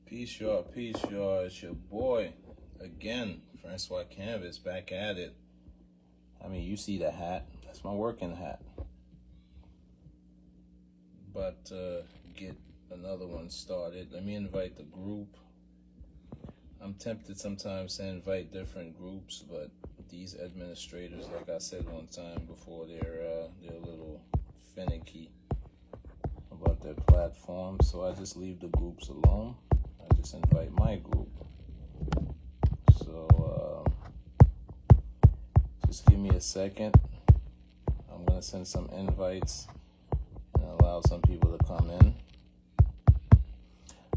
Peace, y'all. Peace, y'all. It's your boy again, francoiscanvas, back at it. I mean, you see the hat. That's my working hat. But get another one started. Let me invite the group. I'm tempted sometimes to invite different groups, but these administrators, like I said one time before, they're a little finicky about their platform, so I just leave the groups alone. I just invite my group. So just give me a second. I'm gonna send some invites and allow some people to come in.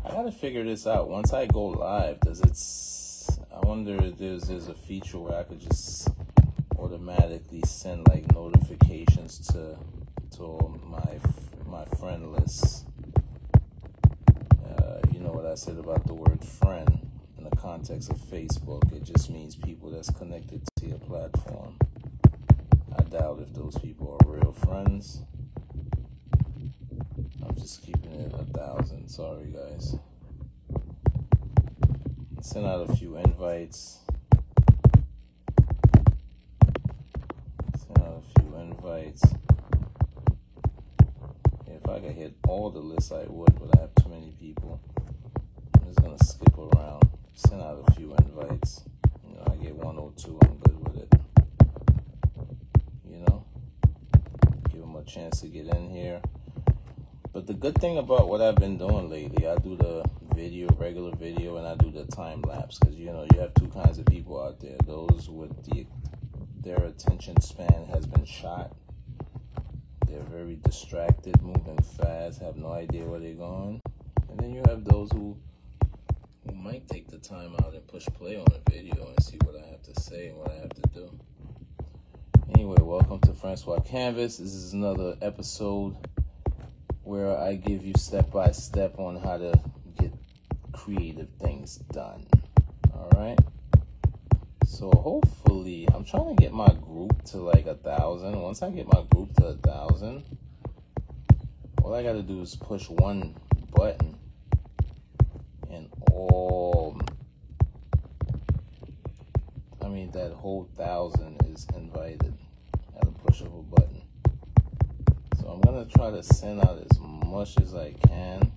I gotta figure this out. Once I go live, I wonder if there's a feature where I could just automatically send like notifications to my friend list. You know what I said about the word friend in the context of Facebook? It just means people that's connected to your platform. I doubt if those people are real friends. I'm just keeping it 1,000. Sorry, guys. Send out a few invites. If I could hit all the lists, I would, but I have too many people. I'm just gonna skip around. Send out a few invites. You know, I get 1 or 2. I'm good with it. You know, give them a chance to get in here. But the good thing about what I've been doing lately, I do the regular video, and I do the time lapse, because you know you have two kinds of people out there. Those with their attention span has been shot. They're very distracted, moving fast, have no idea where they're going. And then you have those who might take the time out and push play on a video and see what I have to say and what I have to do. Anyway, welcome to francoiscanvas. This is another episode where I give you step-by-step on how to get creative things done. All right? So hopefully, I'm trying to get my group to like 1,000. Once I get my group to 1,000, all I got to do is push one button, and that whole 1,000 is invited at a push of a button. So I'm going to try to send out as much as I can.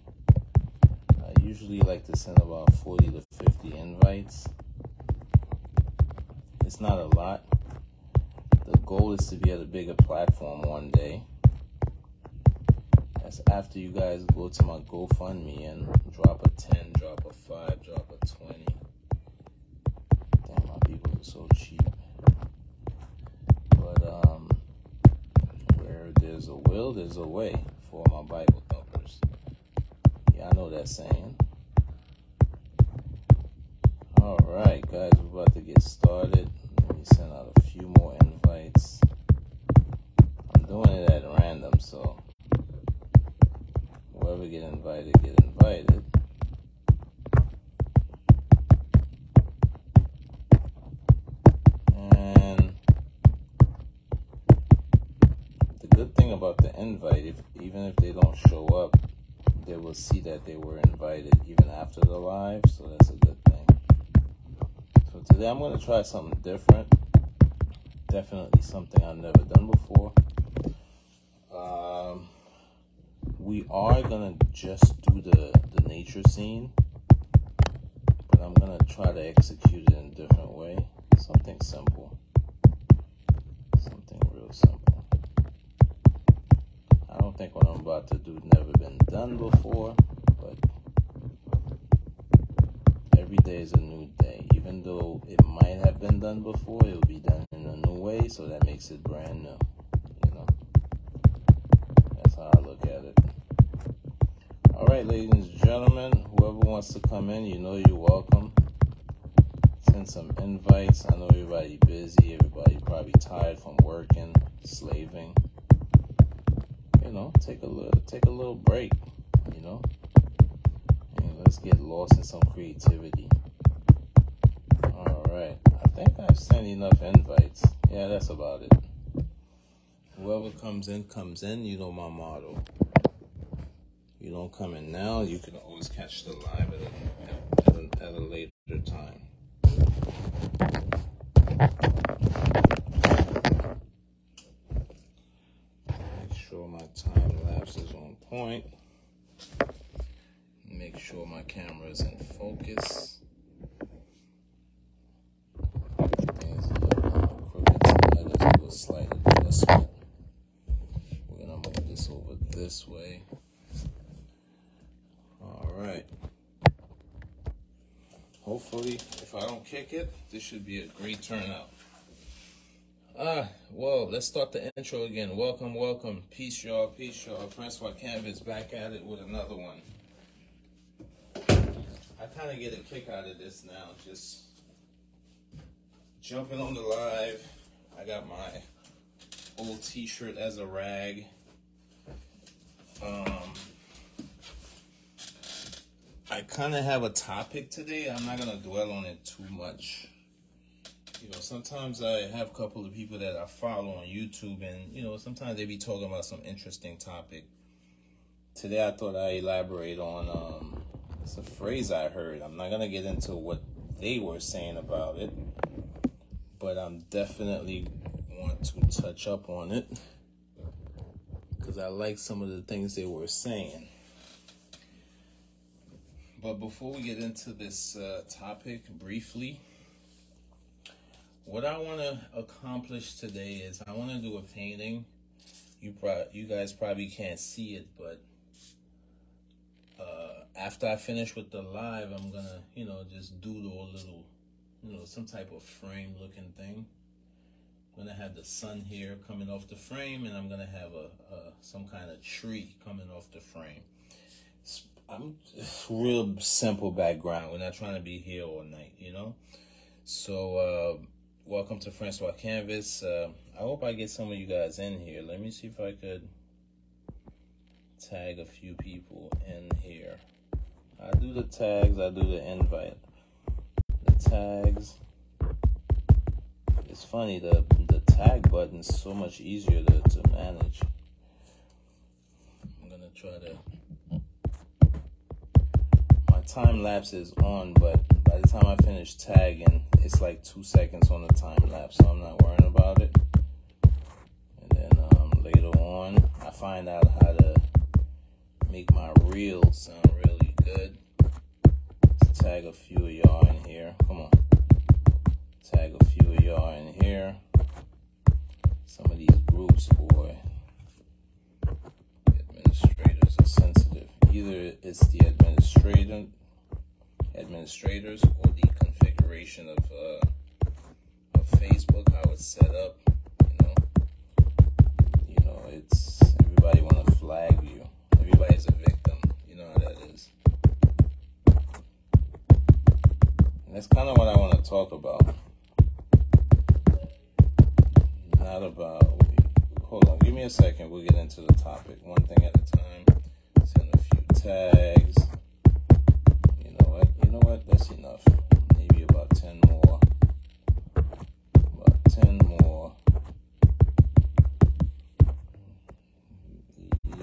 I usually like to send about 40 to 50 invites. It's not a lot. The goal is to be at a bigger platform one day. That's after you guys go to my GoFundMe and drop a 10, drop a 5, drop a 20. Damn, my people are so cheap. But where there's a will, there's a way, for my Bible thumpers. Yeah, I know that saying. All right, guys, we're about to get started. Let me send out a few more invites. I'm doing it at random, so whoever get invited, get invited. And the good thing about the invite, even if they don't show up, they will see that they were invited even after the live, so that's a good thing. So today I'm going to try something different. Definitely something I've never done before. We are going to just do the nature scene, but I'm going to try to execute it in a different way. Something simple. Something real simple. I don't think what I'm about to do never been done before, but every day is a new day. Even though it might have been done before, it will be done in a new way, so that makes it brand new. You know, that's how I look at it. All right, ladies and gentlemen, whoever wants to come in, you know you're welcome. Send some invites. I know everybody busy. Everybody probably tired from working, slaving. You know, take a little break. You know, and let's get lost in some creativity. All right, I think I've sent enough invites. Yeah, that's about it. Whoever comes in, comes in. You know my motto. You you don't come in now, you can always catch the live at a later time. Make sure my time lapse is on point. Make sure my camera is in focus. Things a little crooked, so let's do a slight adjustment. We're gonna move this over this way. All right. Hopefully, if I don't kick it, this should be a great turnout. Well, let's start the intro again. Welcome, welcome. Peace, y'all. Peace, y'all. francoiscanvas back at it with another one. I kind of get a kick out of this now, just jumping on the live. I got my old t-shirt as a rag. I kind of have a topic today. I'm not going to dwell on it too much. You know, sometimes I have a couple of people that I follow on YouTube, and, you know, sometimes they be talking about some interesting topic. Today I thought I'd elaborate on, it's a phrase I heard. I'm not going to get into what they were saying about it, but I'm definitely want to touch up on it because I like some of the things they were saying. But before we get into this topic briefly, what I want to accomplish today is I want to do a painting. You guys probably can't see it, but after I finish with the live, I'm going to, you know, just doodle a little, you know, some type of frame looking thing. I'm going to have the sun here coming off the frame, and I'm going to have some kind of tree coming off the frame. I'm real simple background. We're not trying to be here all night, you know. So welcome to francoiscanvas. I hope I get some of you guys in here. Let me see if I could tag a few people in here. I do the tags, I do the invite. The tags. It's funny, the tag button is so much easier to manage. I'm gonna try to. Time lapse is on, but by the time I finish tagging, it's like 2 seconds on the time lapse, so I'm not worrying about it. And then later on, I find out how to make my reels sound really good. Let's tag a few of y'all in here. Come on, tag a few of y'all in here. Some of these groups, boy, the administrators are sensitive. Either it's the administrators or the configuration of Facebook, how it's set up. You know, it's everybody want to flag you. Everybody's a victim. You know how that is. And that's kind of what I want to talk about. Not about. Hold on, give me a second. We'll get into the topic one thing at a time. Send a few tags. You know what? That's enough. Maybe about 10 more. About 10 more.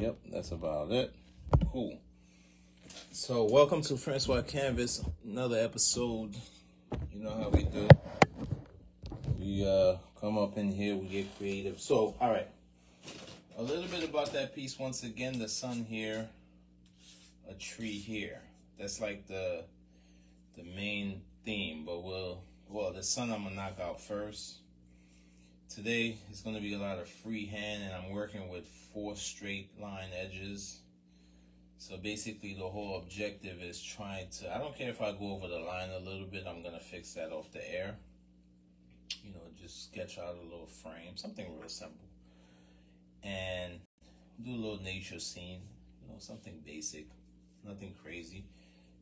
Yep, that's about it. Cool. So, welcome to francoiscanvas. Another episode. You know how we do. We come up in here. We get creative. So, all right. A little bit about that piece. Once again, the sun here, a tree here. That's like the main theme, but the sun I'm gonna knock out first. Today it's gonna be a lot of freehand, and I'm working with 4 straight line edges. So basically the whole objective is trying to, I don't care if I go over the line a little bit, I'm gonna fix that off the air. You know, just sketch out a little frame, something real simple. And do a little nature scene, you know, something basic, nothing crazy.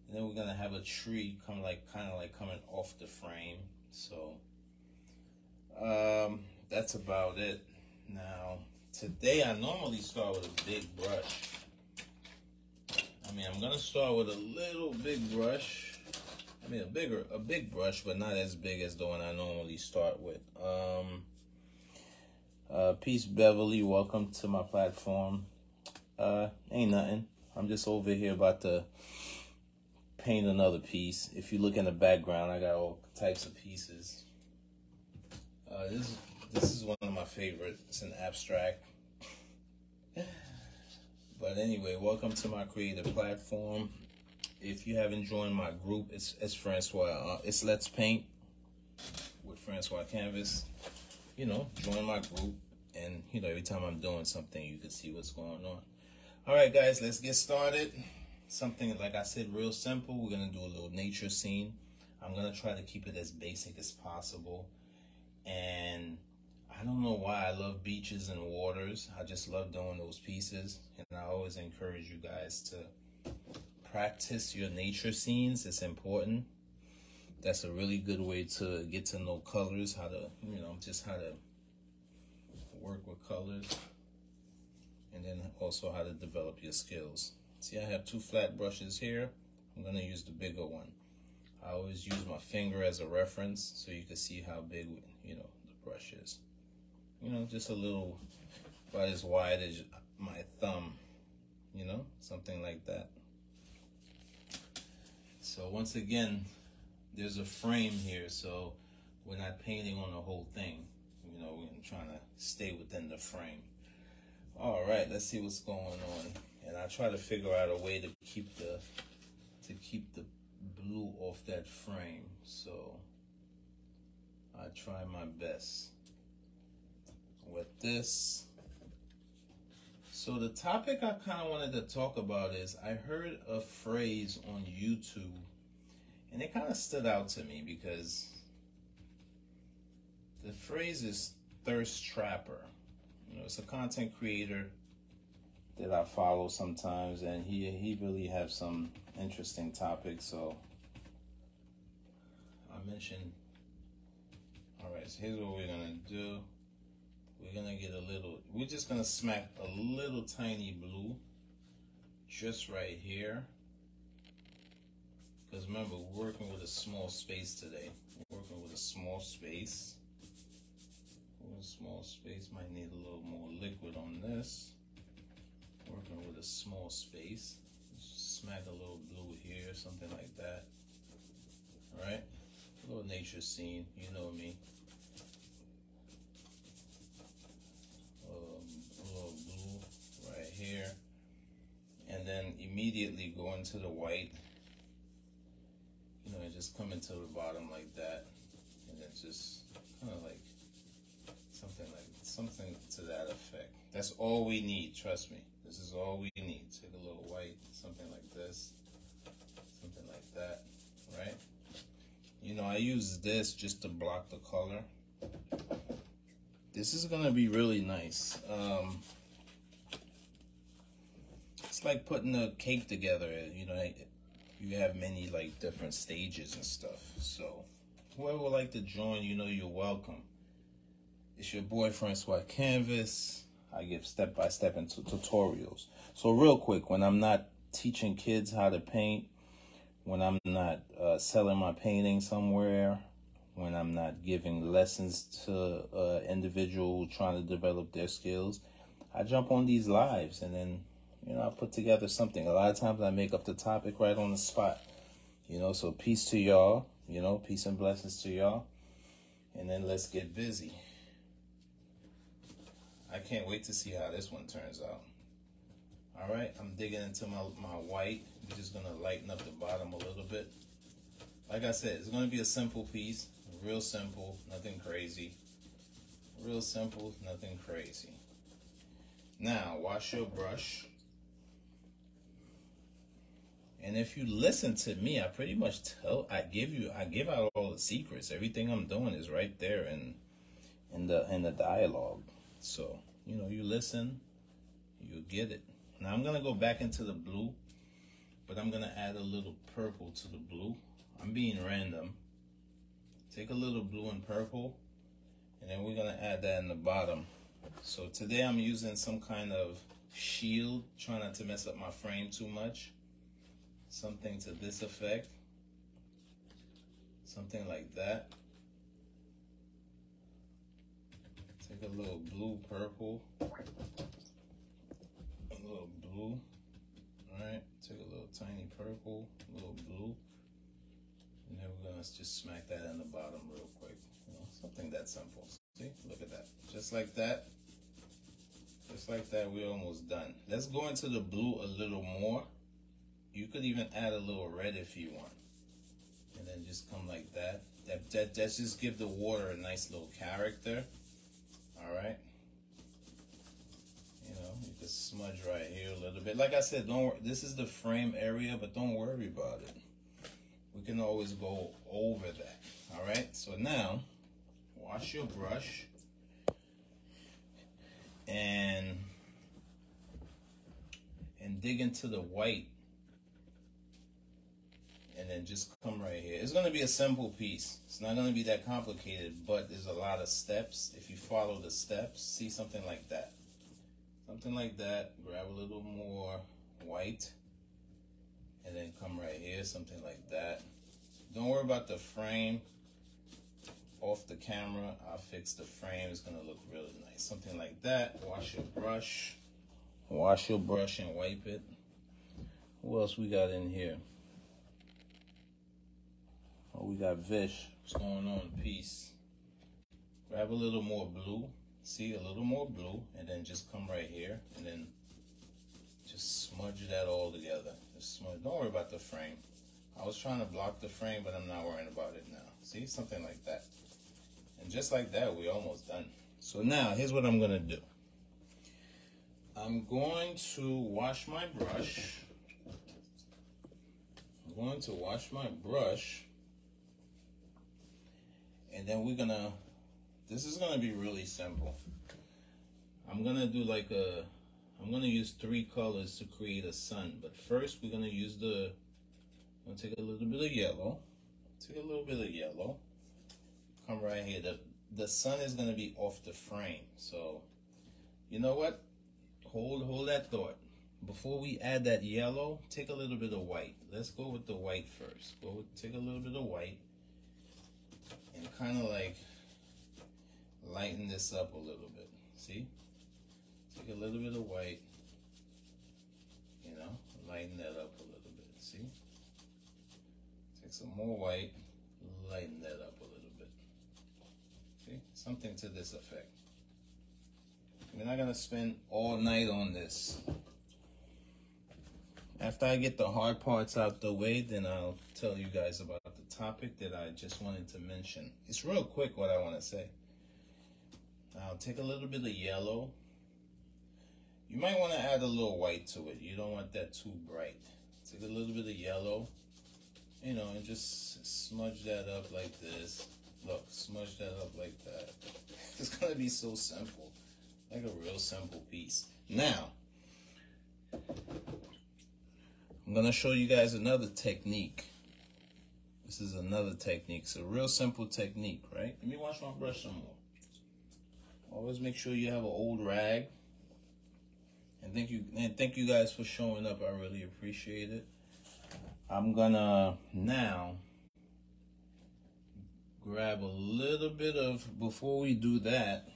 And then we're gonna have a tree kind of like coming off the frame. So that's about it. Now today I normally start with a big brush. I mean, I'm gonna start with a little big brush. I mean, a big brush, but not as big as the one I normally start with. Peace, Beverly. Welcome to my platform. Ain't nothing. I'm just over here about to paint another piece. If you look in the background, I got all types of pieces. This is one of my favorites. It's an abstract. But anyway, welcome to my creative platform. If you haven't joined my group, it's Francois. It's Let's Paint with Francois Canvas. You know, join my group, and you know, every time I'm doing something, you can see what's going on. All right, guys, let's get started. Something, like I said, real simple. We're gonna do a little nature scene. I'm gonna try to keep it as basic as possible. And I don't know why I love beaches and waters. I just love doing those pieces. And I always encourage you guys to practice your nature scenes. It's important. That's a really good way to get to know colors, how to, you know, just how to work with colors. And then also how to develop your skills. See, I have two flat brushes here. I'm going to use the bigger one. I always use my finger as a reference so you can see how big, you know, the brush is. You know, just a little, about as wide as my thumb, you know, something like that. So once again, there's a frame here, so we're not painting on the whole thing. You know, we're trying to stay within the frame. All right, let's see what's going on. And I try to figure out a way to keep the blue off that frame. So I try my best with this. So the topic I kind of wanted to talk about is, I heard a phrase on YouTube, and it kind of stood out to me because the phrase is thirst trapper. You know, it's a content creator that I follow sometimes, and he really have some interesting topics. So I mentioned, all right, so here's what we're gonna do. We're gonna get we're just gonna smack a little tiny blue just right here. Because remember, we're working with a small space today. We're working with a small space. A small space, might need a little more liquid on this. Working with a small space. Just smack a little blue here, something like that. All right, a little nature scene, you know me. A little blue right here, and then immediately go into the white. You know, and just come into the bottom like that, and then just kind of like something to that effect. That's all we need, trust me. This is all we need. Take a little white, something like this, something like that, right? You know, I use this just to block the color. This is gonna be really nice. It's like putting a cake together. You know, you have many like different stages and stuff. So whoever would like to join, you know, you're welcome. It's your boy Francois Canvas. I give step-by-step into tutorials. So real quick, when I'm not teaching kids how to paint, when I'm not selling my painting somewhere, when I'm not giving lessons to individual trying to develop their skills, I jump on these lives, and then, you know, I put together something. A lot of times I make up the topic right on the spot. You know, so peace to y'all. You know, peace and blessings to y'all. And then let's get busy. I can't wait to see how this one turns out. All right, I'm digging into my white. I'm just gonna lighten up the bottom a little bit. Like I said, it's gonna be a simple piece, real simple, nothing crazy. Real simple, nothing crazy. Now, wash your brush. And if you listen to me, I pretty much I give out all the secrets. Everything I'm doing is right there in the dialogue. So, you know, you listen, you get it. Now I'm gonna go back into the blue, but I'm gonna add a little purple to the blue. I'm being random. Take a little blue and purple, and then we're gonna add that in the bottom. So today I'm using some kind of shield, trying not to mess up my frame too much. Something to this effect. Something like that. Take a little blue, purple. A little blue. right? Take a little tiny purple, a little blue, and then we're gonna just smack that in the bottom real quick. You know, something that simple. See, look at that. Just like that. Just like that, we're almost done. Let's go into the blue a little more. You could even add a little red if you want. And then just come like that. That just give the water a nice little character. Alright. You know, you can smudge right here a little bit. Like I said, don't worry, this is the frame area, but don't worry about it. We can always go over that. Alright, so now wash your brush and dig into the white, and then just come right here. It's going to be a simple piece. It's not going to be that complicated, but there's a lot of steps. If you follow the steps, see, something like that. Something like that. Grab a little more white, and then come right here, something like that. Don't worry about the frame off the camera. I'll fix the frame. It's going to look really nice. Something like that. Wash your brush. Wash your brush and wipe it. What else we got in here? Oh, we got Vish. What's going on? Peace. Grab a little more blue. See, a little more blue. And then just come right here. And then just smudge that all together. Just smudge. Don't worry about the frame. I was trying to block the frame, but I'm not worrying about it now. See, something like that. And just like that, we're almost done. So now, here's what I'm going to do. I'm going to wash my brush. I'm going to wash my brush. And then we're gonna, this is gonna be really simple. I'm gonna do like I'm gonna use 3 colors to create a sun. But first we're gonna use I'm gonna take a little bit of yellow. Take a little bit of yellow. Come right here. The sun is gonna be off the frame. So, you know what? Hold that thought. Before we add that yellow, take a little bit of white. Let's go with the white first. Take a little bit of white. And kind of like lighten this up a little bit. See? Take a little bit of white. You know, lighten that up a little bit. See? Take some more white. Lighten that up a little bit. See? Something to this effect. We're not going to spend all night on this. After I get the hard parts out the way, then I'll tell you guys about the topic that I just wanted to mention. It's real quick what I want to say. I'll take a little bit of yellow. You might want to add a little white to it. You don't want that too bright. Take a little bit of yellow, you know, and just smudge that up like this. Look, smudge that up like that. It's going to be so simple. Like a real simple piece. Now, I'm going to show you guys another technique. This is another technique. It's a real simple technique, right? Let me wash my brush some more. Always make sure you have an old rag. And thank you guys for showing up. I really appreciate it. I'm gonna now grab a little bit of, before we do that,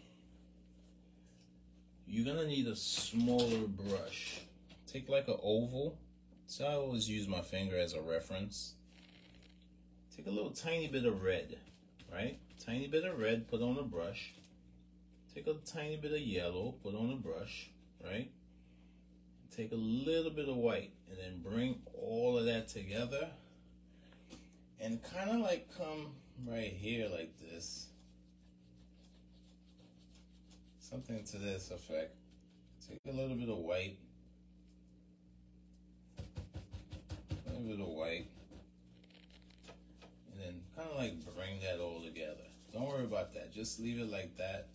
you're gonna need a smaller brush. Take like an oval. So I always use my finger as a reference. Take a little tiny bit of red, right? Tiny bit of red, put on a brush. Take a tiny bit of yellow, put on a brush, right? Take a little bit of white, and then bring all of that together. And kind of like come right here like this. Something to this effect. Take a little bit of white. A little bit of white. And then kind of like bring that all together. Don't worry about that. Just leave it like that.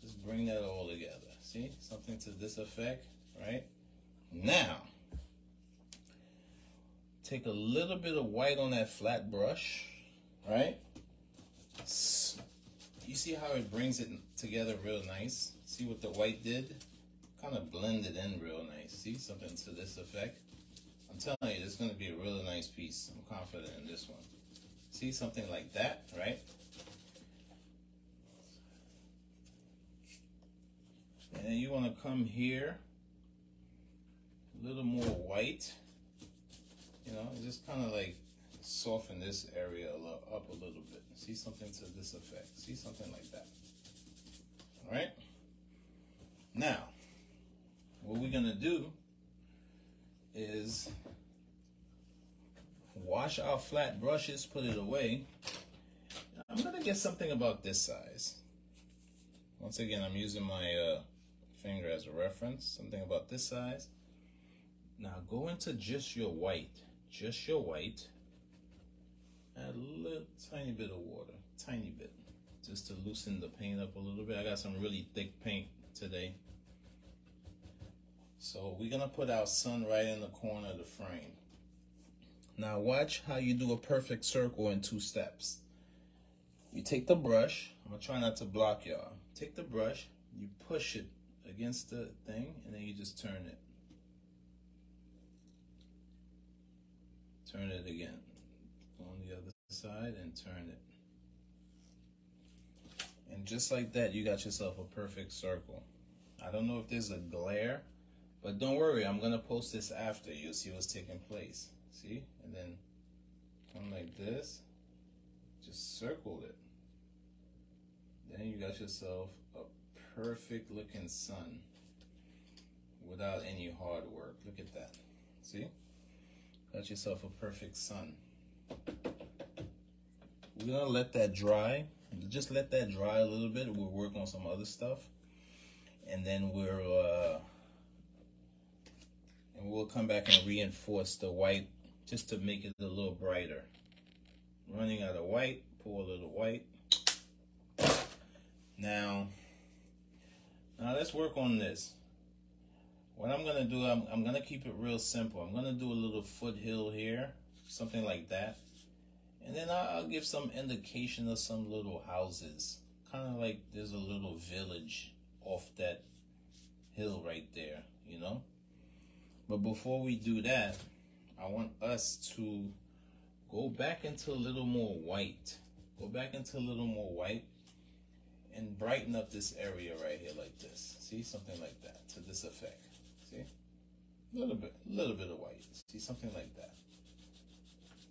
Just bring that all together. See? Something to this effect, right? Now, take a little bit of white on that flat brush, right? You see how it brings it together real nice? See what the white did? Kind of blended in real nice. See? Something to this effect. I'm telling you, this is going to be a really nice piece. I'm confident in this one. See? Something like that, right? And then you want to come here. a little more white. You know, just kind of like soften this area up a little bit. See, something to this effect. See, something like that. All right. Now, what we're gonna do is wash our flat brushes, put it away. I'm gonna get something about this size. Once again, I'm using my finger as a reference. Something about this size. Now go into just your white. Just your white. Add a little tiny bit of water. Tiny bit. Just to loosen the paint up a little bit. I got some really thick paint today. So we're gonna put our sun right in the corner of the frame. Now watch how you do a perfect circle in 2 steps. You take the brush. I'm gonna try not to block y'all. Take the brush, you push it against the thing, and then you just turn it. Turn it again. Go on the other side and turn it. And just like that, you got yourself a perfect circle. I don't know if there's a glare, but don't worry, I'm gonna post this after. You'll see what's taking place. See? And then come like this. Just circle it. Then you got yourself a perfect looking sun without any hard work. Look at that. See? Got yourself a perfect sun. We're gonna let that dry. Just let that dry a little bit. We'll work on some other stuff. And then we'll come back and reinforce the white just to make it a little brighter. Running out of white, pour a little white. Now let's work on this. What I'm gonna do, I'm gonna keep it real simple. I'm gonna do a little foothill here, something like that. And then I'll give some indication of some little houses. Kind of like there's a little village off that hill right there, you know? But before we do that, I want us to go back into a little more white. Go back into a little more white. And brighten up this area right here like this. See, something like that, to this effect. See, a little bit of white. See, something like that.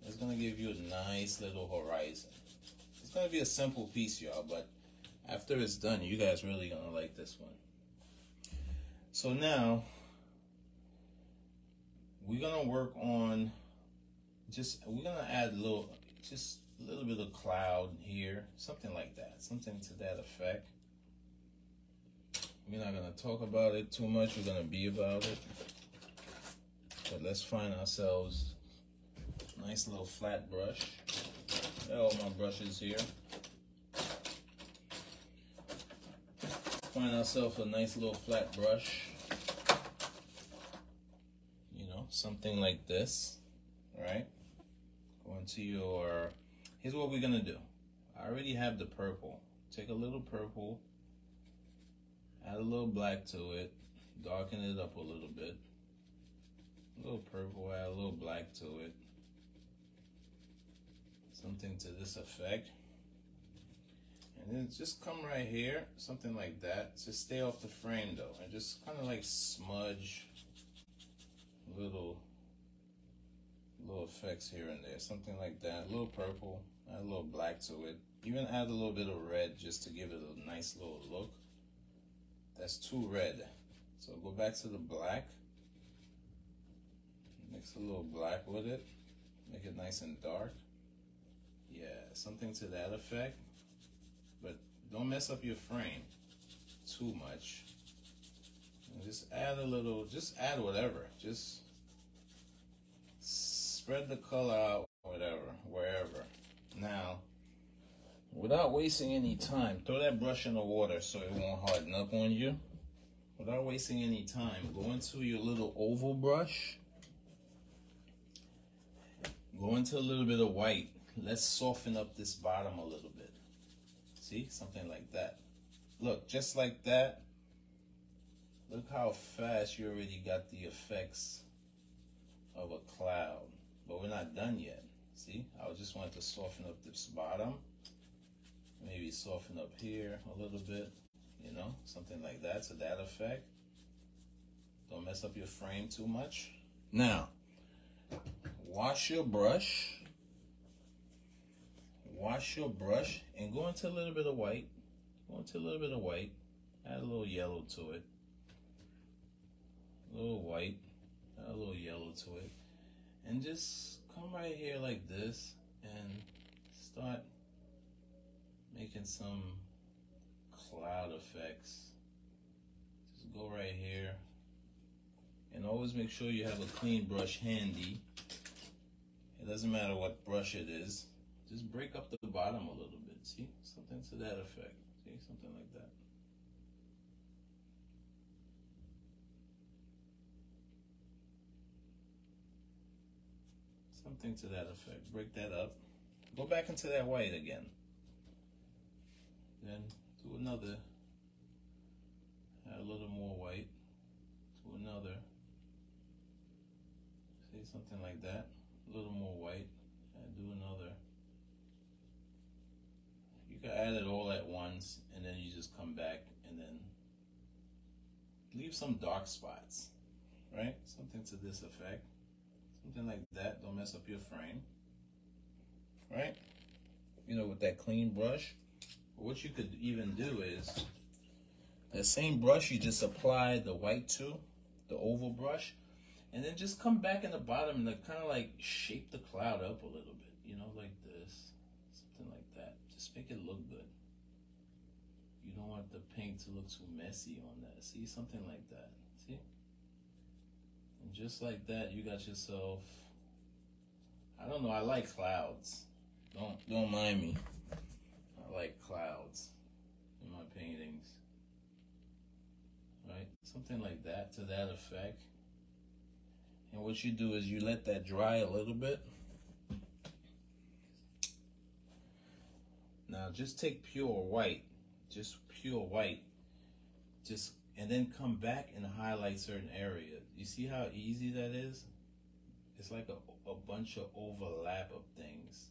It's gonna give you a nice little horizon. It's gonna be a simple piece, y'all, but after it's done, you guys really gonna like this one. So now we're gonna work on we're gonna add just a little bit of cloud here, something like that, something to that effect. We're not gonna talk about it too much, we're gonna be about it. But let's find ourselves a nice little flat brush. I got all my brushes here. Find ourselves a nice little flat brush. You know, something like this, right? Go into your, here's what we're gonna do. I already have the purple. Take a little purple, add a little black to it, darken it up a little bit. A little purple, add a little black to it. Something to this effect. And then just come right here, something like that. Just stay off the frame though, and just kind of like smudge little effects here and there, something like that. A little purple, add a little black to it. Even add a little bit of red just to give it a nice little look. That's too red. So go back to the black. Mix a little black with it. Make it nice and dark. Yeah, something to that effect. But don't mess up your frame too much. And just add a little, just add whatever. Just spread the color out, whatever, wherever. Now, without wasting any time, throw that brush in the water so it won't harden up on you. Without wasting any time, go into your little oval brush. Go into a little bit of white. Let's soften up this bottom a little bit. See, something like that. Look, just like that. Look how fast you already got the effects of a cloud. But we're not done yet. See, I just want to soften up this bottom. Maybe soften up here a little bit, you know, something like that, to that effect. Don't mess up your frame too much. Now, wash your brush. Wash your brush and go into a little bit of white. Go into a little bit of white. Add a little yellow to it. A little white. Add a little yellow to it. And just come right here like this and start making some cloud effects. Just go right here. And always make sure you have a clean brush handy. It doesn't matter what brush it is. Just break up the bottom a little bit. See? Something to that effect. See? Something like that. Something to that effect. Break that up. Go back into that white again. Then do another. Add a little more white. Do another. See? Something like that. A little more white. And do another. You can add it all at once, and then you just come back and then leave some dark spots, right? Something to this effect. Something like that. Don't mess up your frame, right? You know, with that clean brush. What you could even do is, that same brush you just apply the white to, the oval brush, and then just come back in the bottom and kind of like shape the cloud up a little bit, you know, like this. Something like that. Just make it look good. You don't want the paint to look too messy on that. See, something like that. See? And just like that, you got yourself, I don't know, I like clouds. Don't mind me. I like clouds in my paintings. Right? Something like that, to that effect. And what you do is you let that dry a little bit. Now just take pure white, just pure white, and then come back and highlight certain areas. You see how easy that is? It's like a bunch of overlap of things.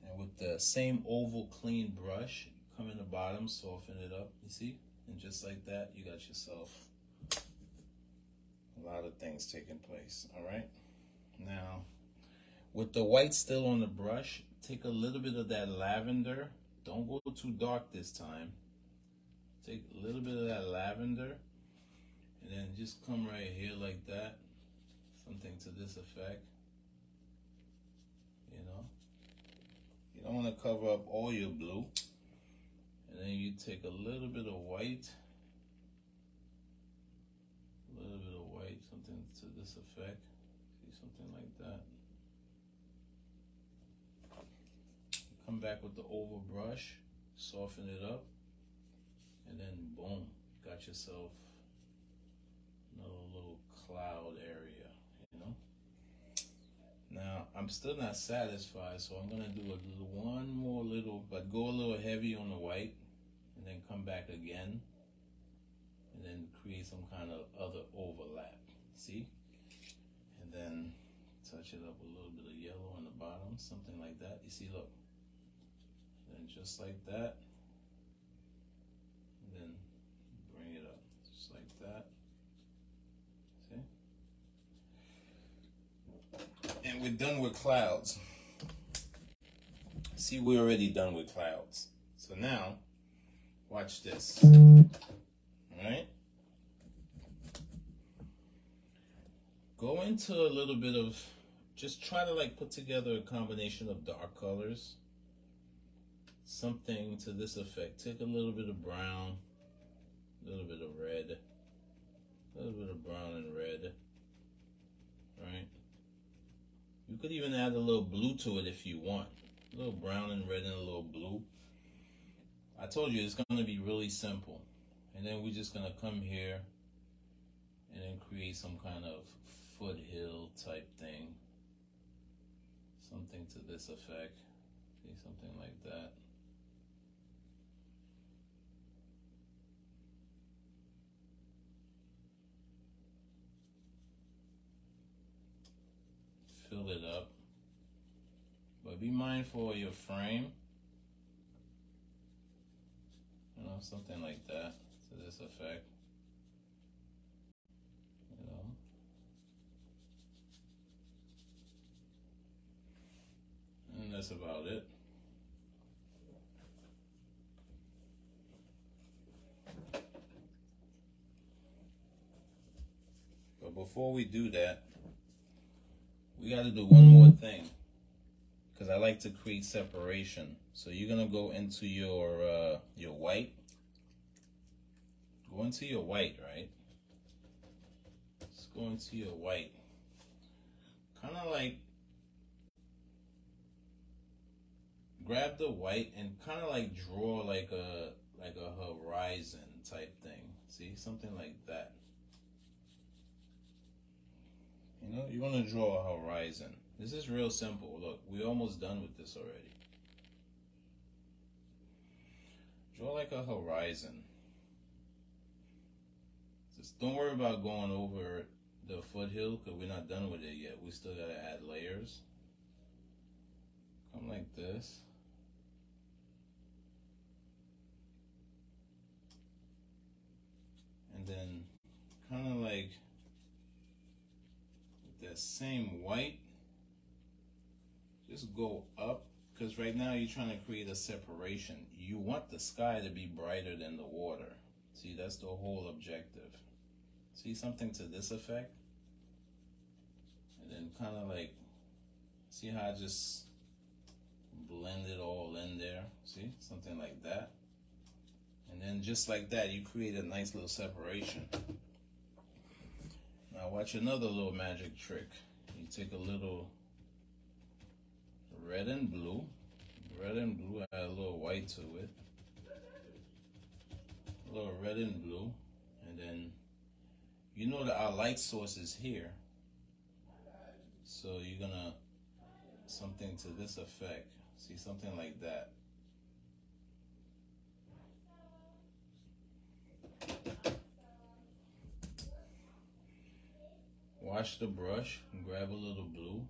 And with the same oval clean brush, come in the bottom, soften it up, you see? And just like that, you got yourself a lot of things taking place, all right? Now, with the white still on the brush, take a little bit of that lavender. Don't go too dark this time. Take a little bit of that lavender and then just come right here like that. Something to this effect. You know? You don't want to cover up all your blue. And then you take a little bit of white. A little bit of white, something to this effect. See, something like that. Come back with the oval brush, soften it up, and then boom, got yourself another little cloud area, you know? Now, I'm still not satisfied, so I'm gonna do one more little, but go a little heavy on the white, and then come back again, and then create some kind of other overlap, see? And then touch it up with a little bit of yellow on the bottom, something like that. You see, look. And just like that, and then bring it up, just like that, see? And we're done with clouds. See, we're already done with clouds. So now, watch this, all right? Go into a little bit of, just try to like put together a combination of dark colors. Something to this effect. Take a little bit of brown, a little bit of red, a little bit of brown and red, right? You could even add a little blue to it if you want. A little brown and red and a little blue. I told you it's going to be really simple. And then we're just going to come here and then create some kind of foothill type thing. Something to this effect. See, something like that. Fill it up, but be mindful of your frame, you know, something like that to this effect. that's about it. But before we do that, we got to do one more thing, because I like to create separation. So you're gonna go into your white. Go into your white, right? Let's go into your white. Kind of like grab the white and kind of like draw like a horizon type thing. See, something like that. You know, you want to draw a horizon. This is real simple. Look, we're almost done with this already. Draw like a horizon. Just don't worry about going over the foothill, because we're not done with it yet. We still got to add layers. Come like this. And then kind of like with that same white, just go up, because right now you're trying to create a separation. You want the sky to be brighter than the water. See, that's the whole objective. See, something to this effect? And then kind of like, see how I just blend it all in there? See, something like that. And then just like that, you create a nice little separation. Now watch another little magic trick. You take a little red and blue, add a little white to it, a little red and blue, and then you know that our light source is here, so you're gonna something to this effect. See, something like that. Wash the brush and grab a little blue.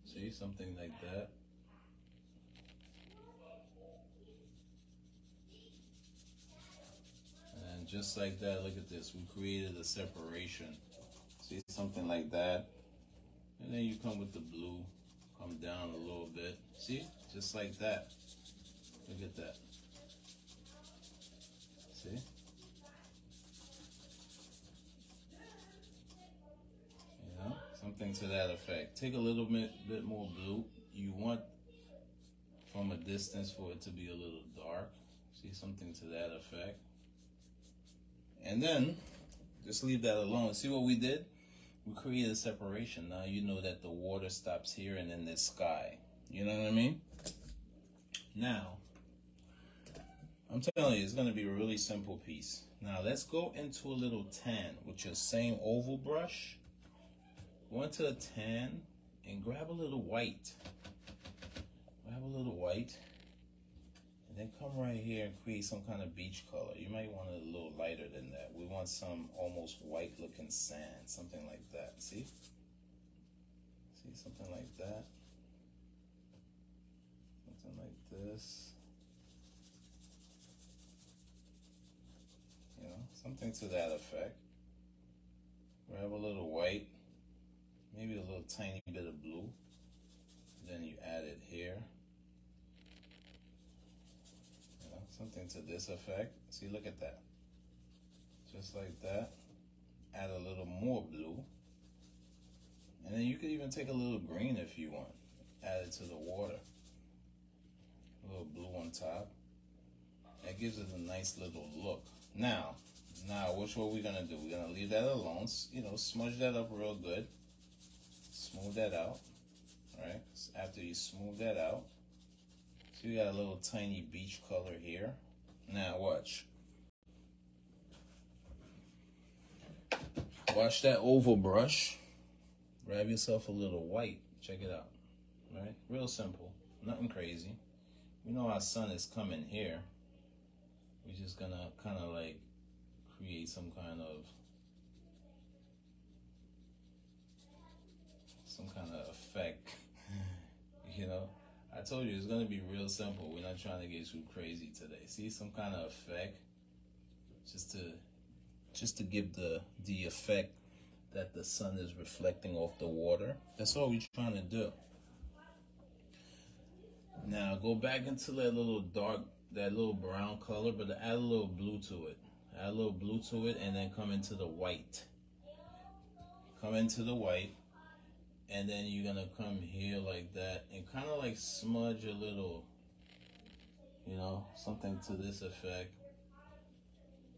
See, something like that. And just like that, look at this. We created a separation. See, something like that. And then you come with the blue, come down a little bit. See, just like that. Look at that. See? You know, something to that effect. Take a little bit more blue. You want from a distance for it to be a little dark. See, something to that effect. And then just leave that alone. See what we did? We created a separation. Now you know that the water stops here and then there's sky. You know what I mean? Now, I'm telling you, it's going to be a really simple piece. Now let's go into a little tan with your same oval brush. Go into a tan and grab a little white. Grab a little white. And then come right here and create some kind of beach color. You might want it a little lighter than that. We want some almost white looking sand, something like that. See? See, something like that. Something like this. You know, something to that effect. Grab a little white, maybe a little tiny bit of blue. Then you add it here. You know, something to this effect. See, look at that. Just like that. Add a little more blue. And then you could even take a little green if you want. Add it to the water. A little blue on top. That gives it a nice little look. Now, what we're gonna do? We're gonna leave that alone. You know, smudge that up real good. Smooth that out. Right? After you smooth that out, so you got a little tiny beach color here. Now watch. Wash that oval brush. Grab yourself a little white. Check it out. Right? Real simple. Nothing crazy. We know our sun is coming here. We're just gonna kind of like create some kind of effect. You know, I told you it's gonna be real simple. We're not trying to get too crazy today. See, some kind of effect, just to give the effect that the sun is reflecting off the water. That's all we're trying to do. Now go back into that little dark, that little brown color, but add a little blue to it. Add a little blue to it, and then come into the white. Come into the white, and then you're gonna come here like that, and kind of like smudge a little, you know, something to this effect.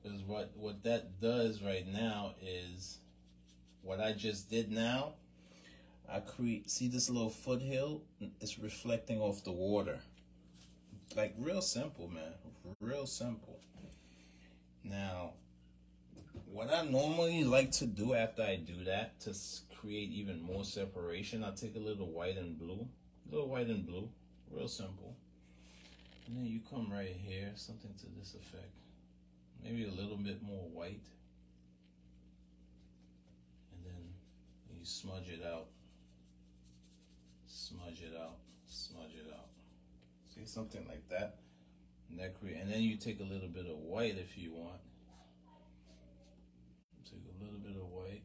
Because what that does right now is, what I just did now, I see this little foothill, it's reflecting off the water. Like real simple, man, real simple. Now, what I normally like to do after I do that, to create even more separation, I'll take a little white and blue, real simple. And then you come right here, something to this effect. Maybe a little bit more white. And then you smudge it out. Smudge it out, smudge it out. See, something like that. And then you take a little bit of white if you want. Take a little bit of white.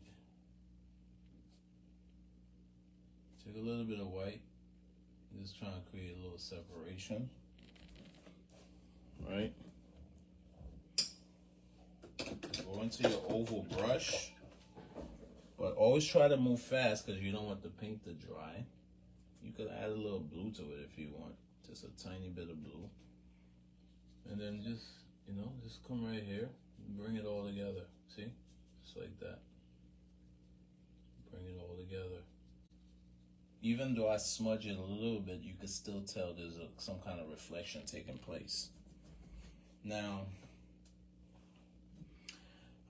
Take a little bit of white. Just trying to create a little separation. Right? Go into your oval brush. But always try to move fast because you don't want the paint to dry. You could add a little blue to it if you want. Just a tiny bit of blue. And then just, you know, just come right here and bring it all together. See? Just like that. Bring it all together. Even though I smudge it a little bit, you can still tell there's some kind of reflection taking place. Now,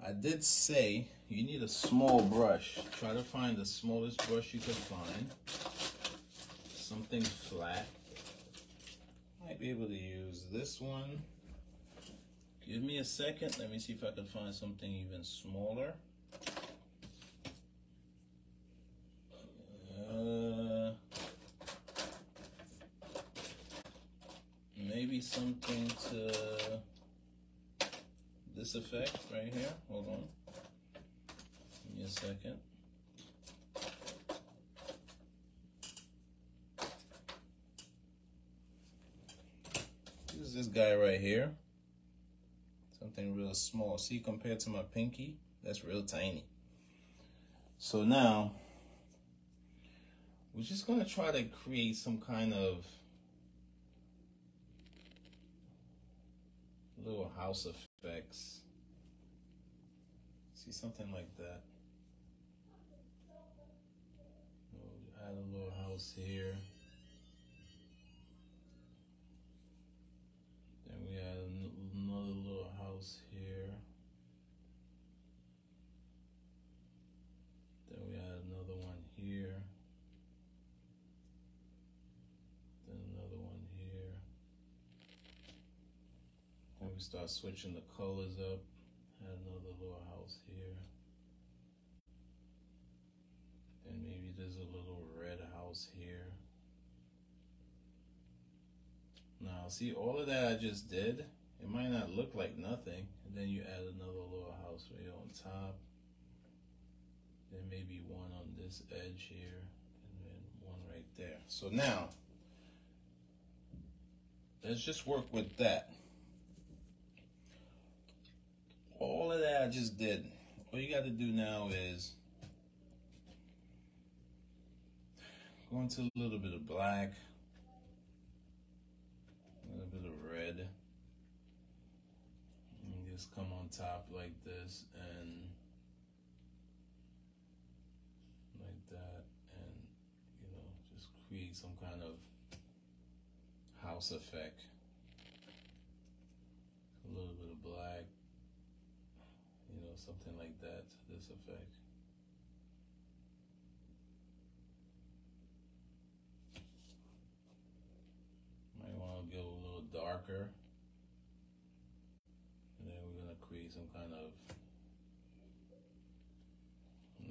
I did say you need a small brush. Try to find the smallest brush you can find. Something flat. Might be able to use this one. Give me a second. Let me see if I can find something even smaller. Maybe something to this effect right here. Hold on. Give me a second. Use this guy right here. Something real small. See, compared to my pinky, that's real tiny. So now, we're just gonna try to create some kind of little house effects. See, something like that. We'll add a little house here. Then we add another little house here. Then we add another one here. Then another one here. Then we start switching the colors up. Add another little house here. Then maybe there's a little red house here. Now, see, all of that I just did, it might not look like nothing. And then you add another little house right on top. Then maybe one on this edge here, and then one right there. So now, let's just work with that. All of that I just did. All you got to do now is go into a little bit of black, a little bit of red, and just come on top like this and like that, and you know, just create some kind of house effect. A little bit of black, you know, something like that to this effect. Might want to go a little darker. And then we're going to create some kind of,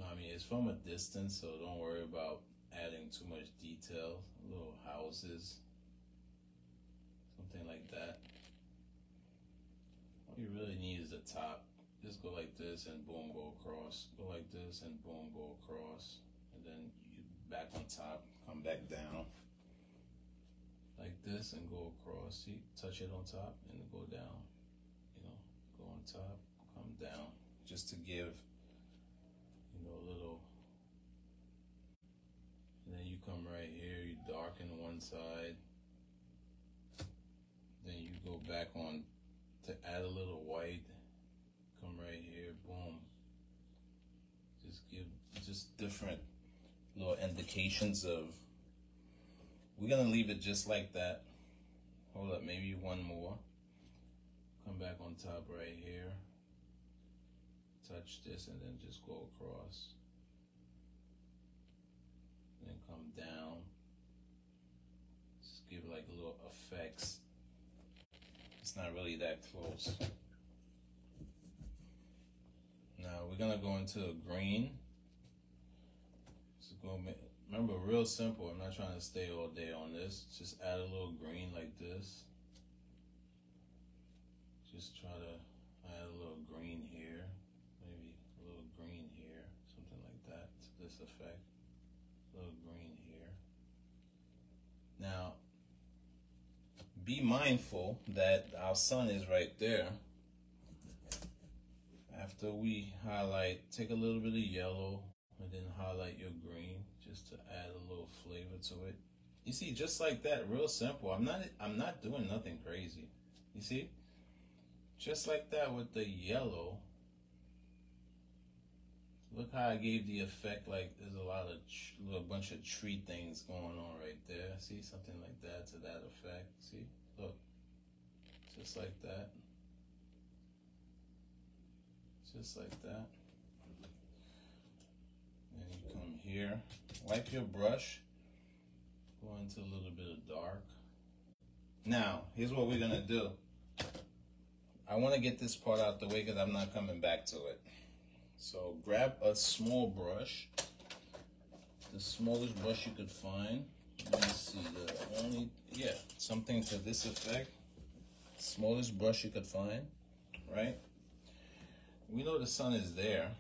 I mean, it's from a distance, so don't worry about adding too much detail. Little houses, something like that. All you really need is the top. Just go like this and boom, go across. Go like this and boom, go across. And then you back on top, come back down. Like this. this and go across. See, touch it on top and go down. You know, go on top, come down, just to give, you know, a little. And then you come right here, you darken one side. Then you go back on to add a little white. Come right here, boom. Just give just different little indications of. We're gonna leave it just like that. Hold up, maybe one more. Come back on top right here. Touch this and then just go across. Then come down. Just give like little effects. It's not really that close. Now we're gonna go into a green. So go remember, real simple. I'm not trying to stay all day on this. Just add a little green like this. Just try to add a little green here. Maybe a little green here. Something like that to this effect. A little green here. Now, be mindful that our sun is right there. After we highlight, take a little bit of yellow and then highlight your green just to add a little flavor to it. You see, just like that, real simple. I'm not doing nothing crazy. You see? Just like that with the yellow. Look how I gave the effect like there's a bunch of tree things going on right there. See, something like that to that effect. See, look, just like that. Just like that. And you come here, wipe your brush, go into a little bit of dark. Now, here's what we're gonna do. I wanna get this part out the way because I'm not coming back to it. So grab a small brush, the smallest brush you could find. Let me see, something to this effect. Smallest brush you could find, right? We know the sun is there.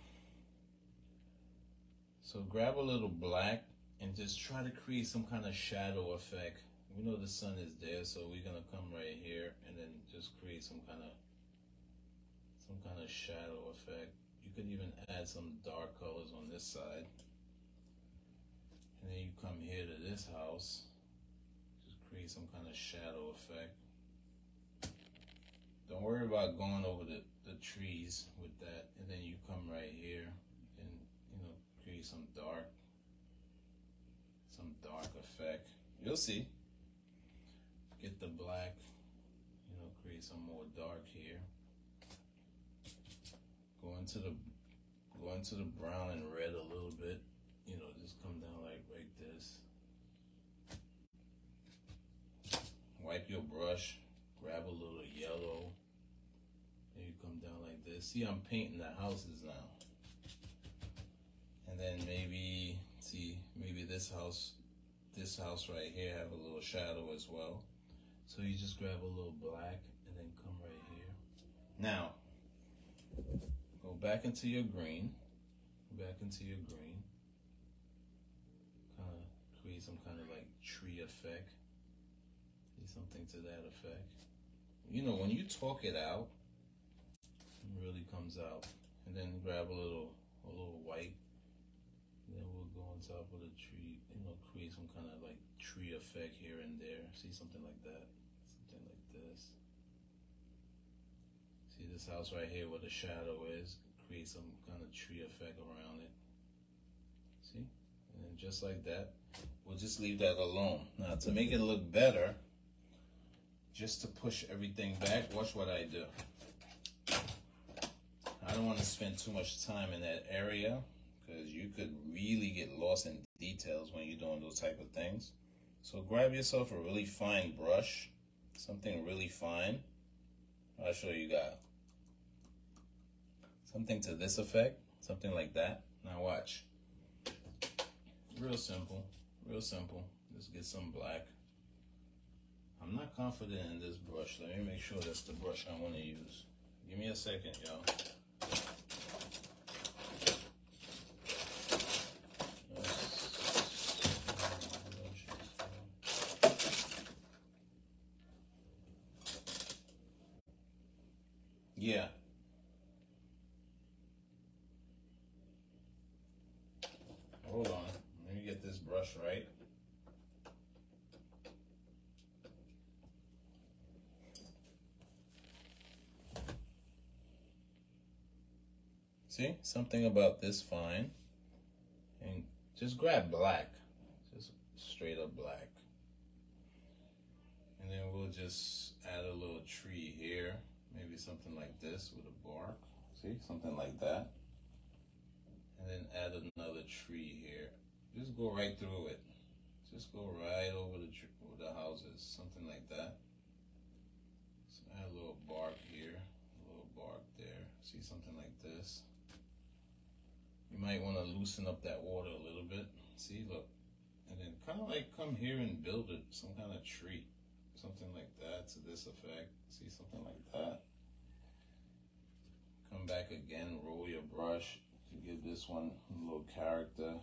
So grab a little black and just try to create some kind of shadow effect. We know the sun is there, so we're gonna come right here and then just create some kind of shadow effect. You could even add some dark colors on this side. And then you come here to this house, just create some kind of shadow effect. Don't worry about going over the trees with that. And then you come right here and, you know, create some dark effect. You'll see. Get the black, you know, create some more dark here. Go into the brown and red a little bit. You know, just come down like this. Wipe your brush, grab a little yellow, and you come down like this. See, I'm painting the houses now. And then maybe this house right here have a little shadow as well. So you just grab a little black and then come right here. Now, go back into your green. Kind of create some kind of like tree effect. See, something to that effect. You know, when you talk it out, it really comes out. And then grab a little white. And then we'll go on top of the tree, you know, create some kind of like tree effect here and there. See, something like that. Something like this. See this house right here where the shadow is? Create some kind of tree effect around it. See? And then just like that, we'll just leave that alone. Now to make it look better, just to push everything back, watch what I do. I don't want to spend too much time in that area because you could really get lost in details when you're doing those type of things. So grab yourself a really fine brush, something really fine. I'll show you guys. Something to this effect, something like that. Now watch. Real simple, real simple. Just get some black. I'm not confident in this brush. Let me make sure that's the brush I want to use. Give me a second, y'all. Yeah. Hold on. Let me get this brush right. See? Something about this fine. And just grab black. Just straight up black. And then we'll just add a little tree here. Maybe something like this with a bark. See? Something like that. And then add another tree here. Just go right through it. Just go right over the houses. Something like that. So add a little bark here. A little bark there. See? Something like this. You might want to loosen up that water a little bit. See, look. And then kind of like come here and build it, some kind of tree. Something like that to this effect. See, something like that. Come back again, roll your brush to give this one a little character.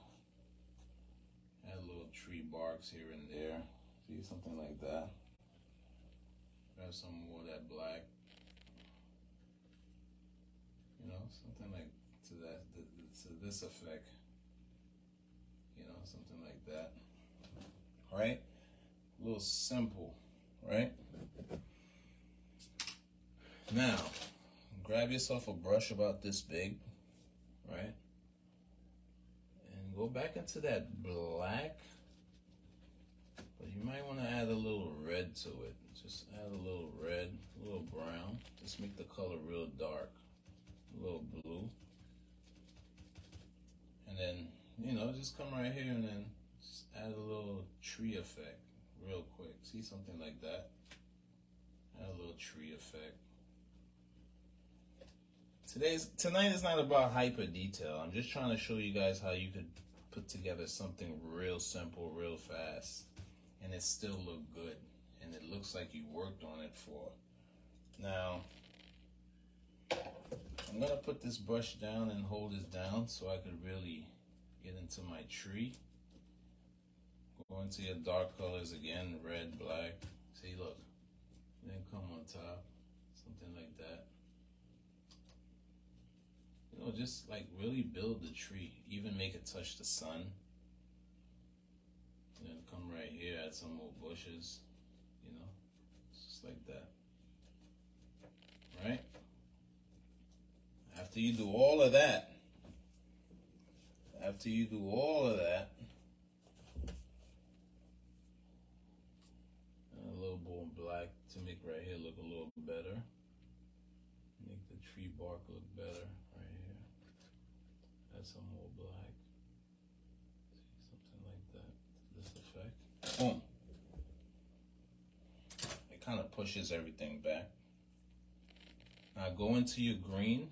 Add little tree barks here and there. See, something like that. Grab some more of that black. You know, something like to that, to this effect. You know, something like that. Right? A little simple, right? Now, grab yourself a brush about this big, right? And go back into that black. But you might want to add a little red to it. Just add a little red, a little brown. Just make the color real dark. A little blue. And then, you know, just come right here and then just add a little tree effect real quick. See, something like that. Add a little tree effect. Tonight is not about hyper detail. I'm just trying to show you guys how you could put together something real simple, real fast, and it still look good, and it looks like you worked on it for. Now, I'm gonna put this brush down and hold this down so I could really get into my tree. Go into your dark colors again, red, black. See, look. Then come on top, something like that. You know, just like really build the tree. Even make it touch the sun. And then come right here, add some more bushes. You know, just like that. Right? After you do all of that, add a little more black to make right here look a little better. Make the tree bark look better right here. Add some more black. See, something like that to this effect. Boom. It kind of pushes everything back. Now go into your green.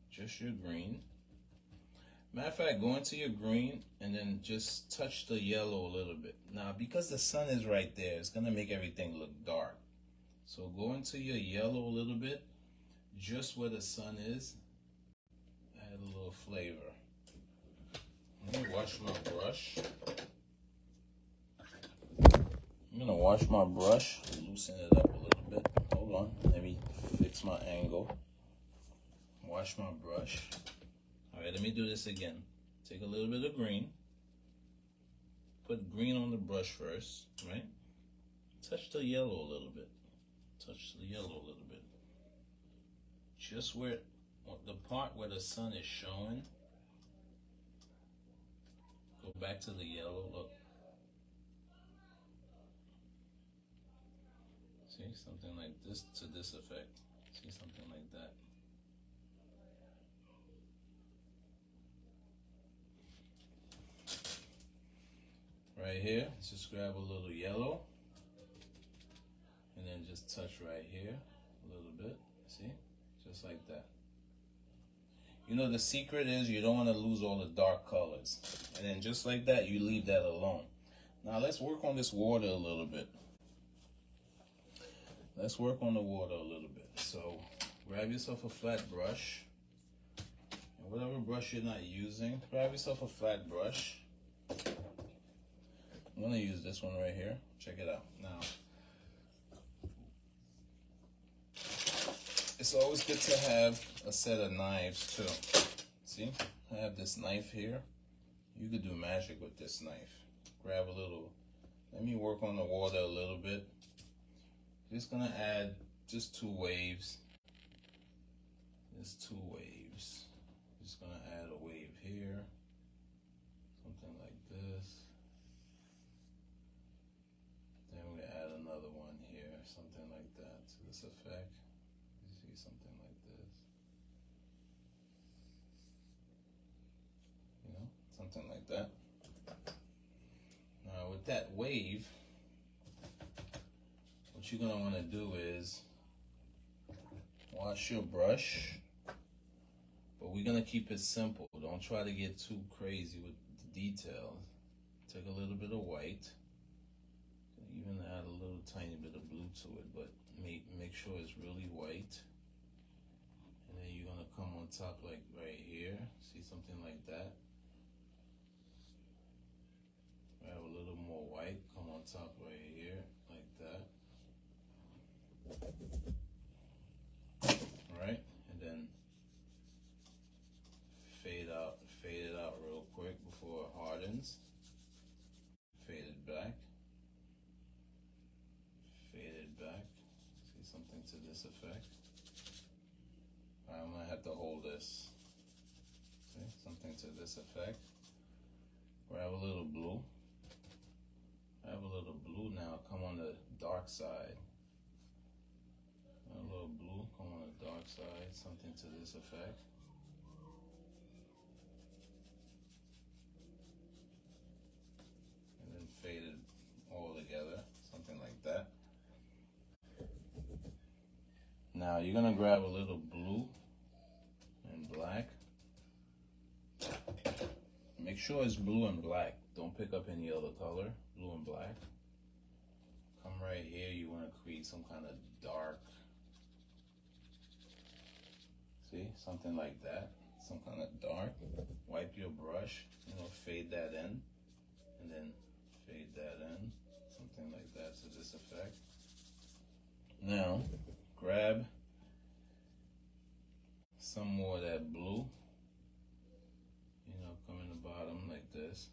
Just your green. Matter of fact, go into your green and then just touch the yellow a little bit. Now, because the sun is right there, it's going to make everything look dark. So go into your yellow a little bit, just where the sun is. Add a little flavor. Let me wash my brush. I'm going to wash my brush, loosen it up a little bit. Hold on, let me fix my angle. Wash my brush. All right, let me do this again. Take a little bit of green. Put green on the brush first, right? Touch the yellow a little bit. Touch the yellow a little bit. Just where the part where the sun is showing. Go back to the yellow, look. See, something like this to this effect. See, something like that. Right here, just grab a little yellow and then just touch right here a little bit. See, just like that. You know, the secret is you don't want to lose all the dark colors, and then just like that you leave that alone. Now let's work on this water a little bit. Let's work on the water a little bit. So grab yourself a flat brush, and whatever brush you're not using, grab yourself a flat brush. I'm going to use this one right here. Check it out. Now, It's always good to have a set of knives too. See, I have this knife here. You could do magic with this knife. Grab a little, let me work on the water a little bit. Just gonna add just 2 waves. Just 2 waves. Just gonna add a wave here. Something like this. Then we're gonna add another one here. Something like that to this effect. You see something like this. You know, something like that. Now with that wave, what you're gonna wanna do is wash your brush, but we're gonna keep it simple. Don't try to get too crazy with the details. Take a little bit of white, even add a little tiny bit of blue to it, but make sure it's really white. And then you're gonna come on top like right here. See something like that? Have a little more white, come on top right here, like that. Right, and then fade it out real quick before it hardens. Fade it back. Fade it back. See something to this effect. I'm gonna have to hold this. See, something to this effect. Grab a little blue. Have a little blue now. Come on the dark side. A little blue, come on the dark side, something to this effect. And then fade it all together, something like that. Now you're gonna grab a little blue and black. Make sure it's blue and black. Don't pick up any other color, blue and black. Come right here, you wanna create some kind of dark, see, something like that, some kind of dark. Wipe your brush, you know, fade that in, and then fade that in, something like that to this effect. Now, grab some more of that blue, you know, come in the bottom like this.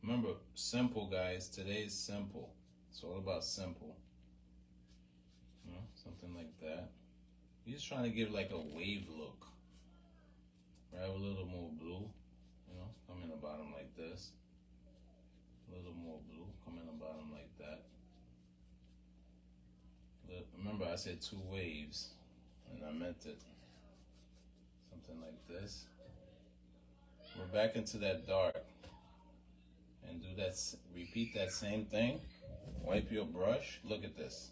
Remember, simple guys, today is simple. It's all about simple. You know, something like that. You're just trying to give like a wave look. Grab a little more blue, you know, come in the bottom like this. A little more blue, come in the bottom like that. Remember I said 2 waves, and I meant it. Something like this. We're back into that dark. And do that, repeat that same thing. Wipe your brush, look at this.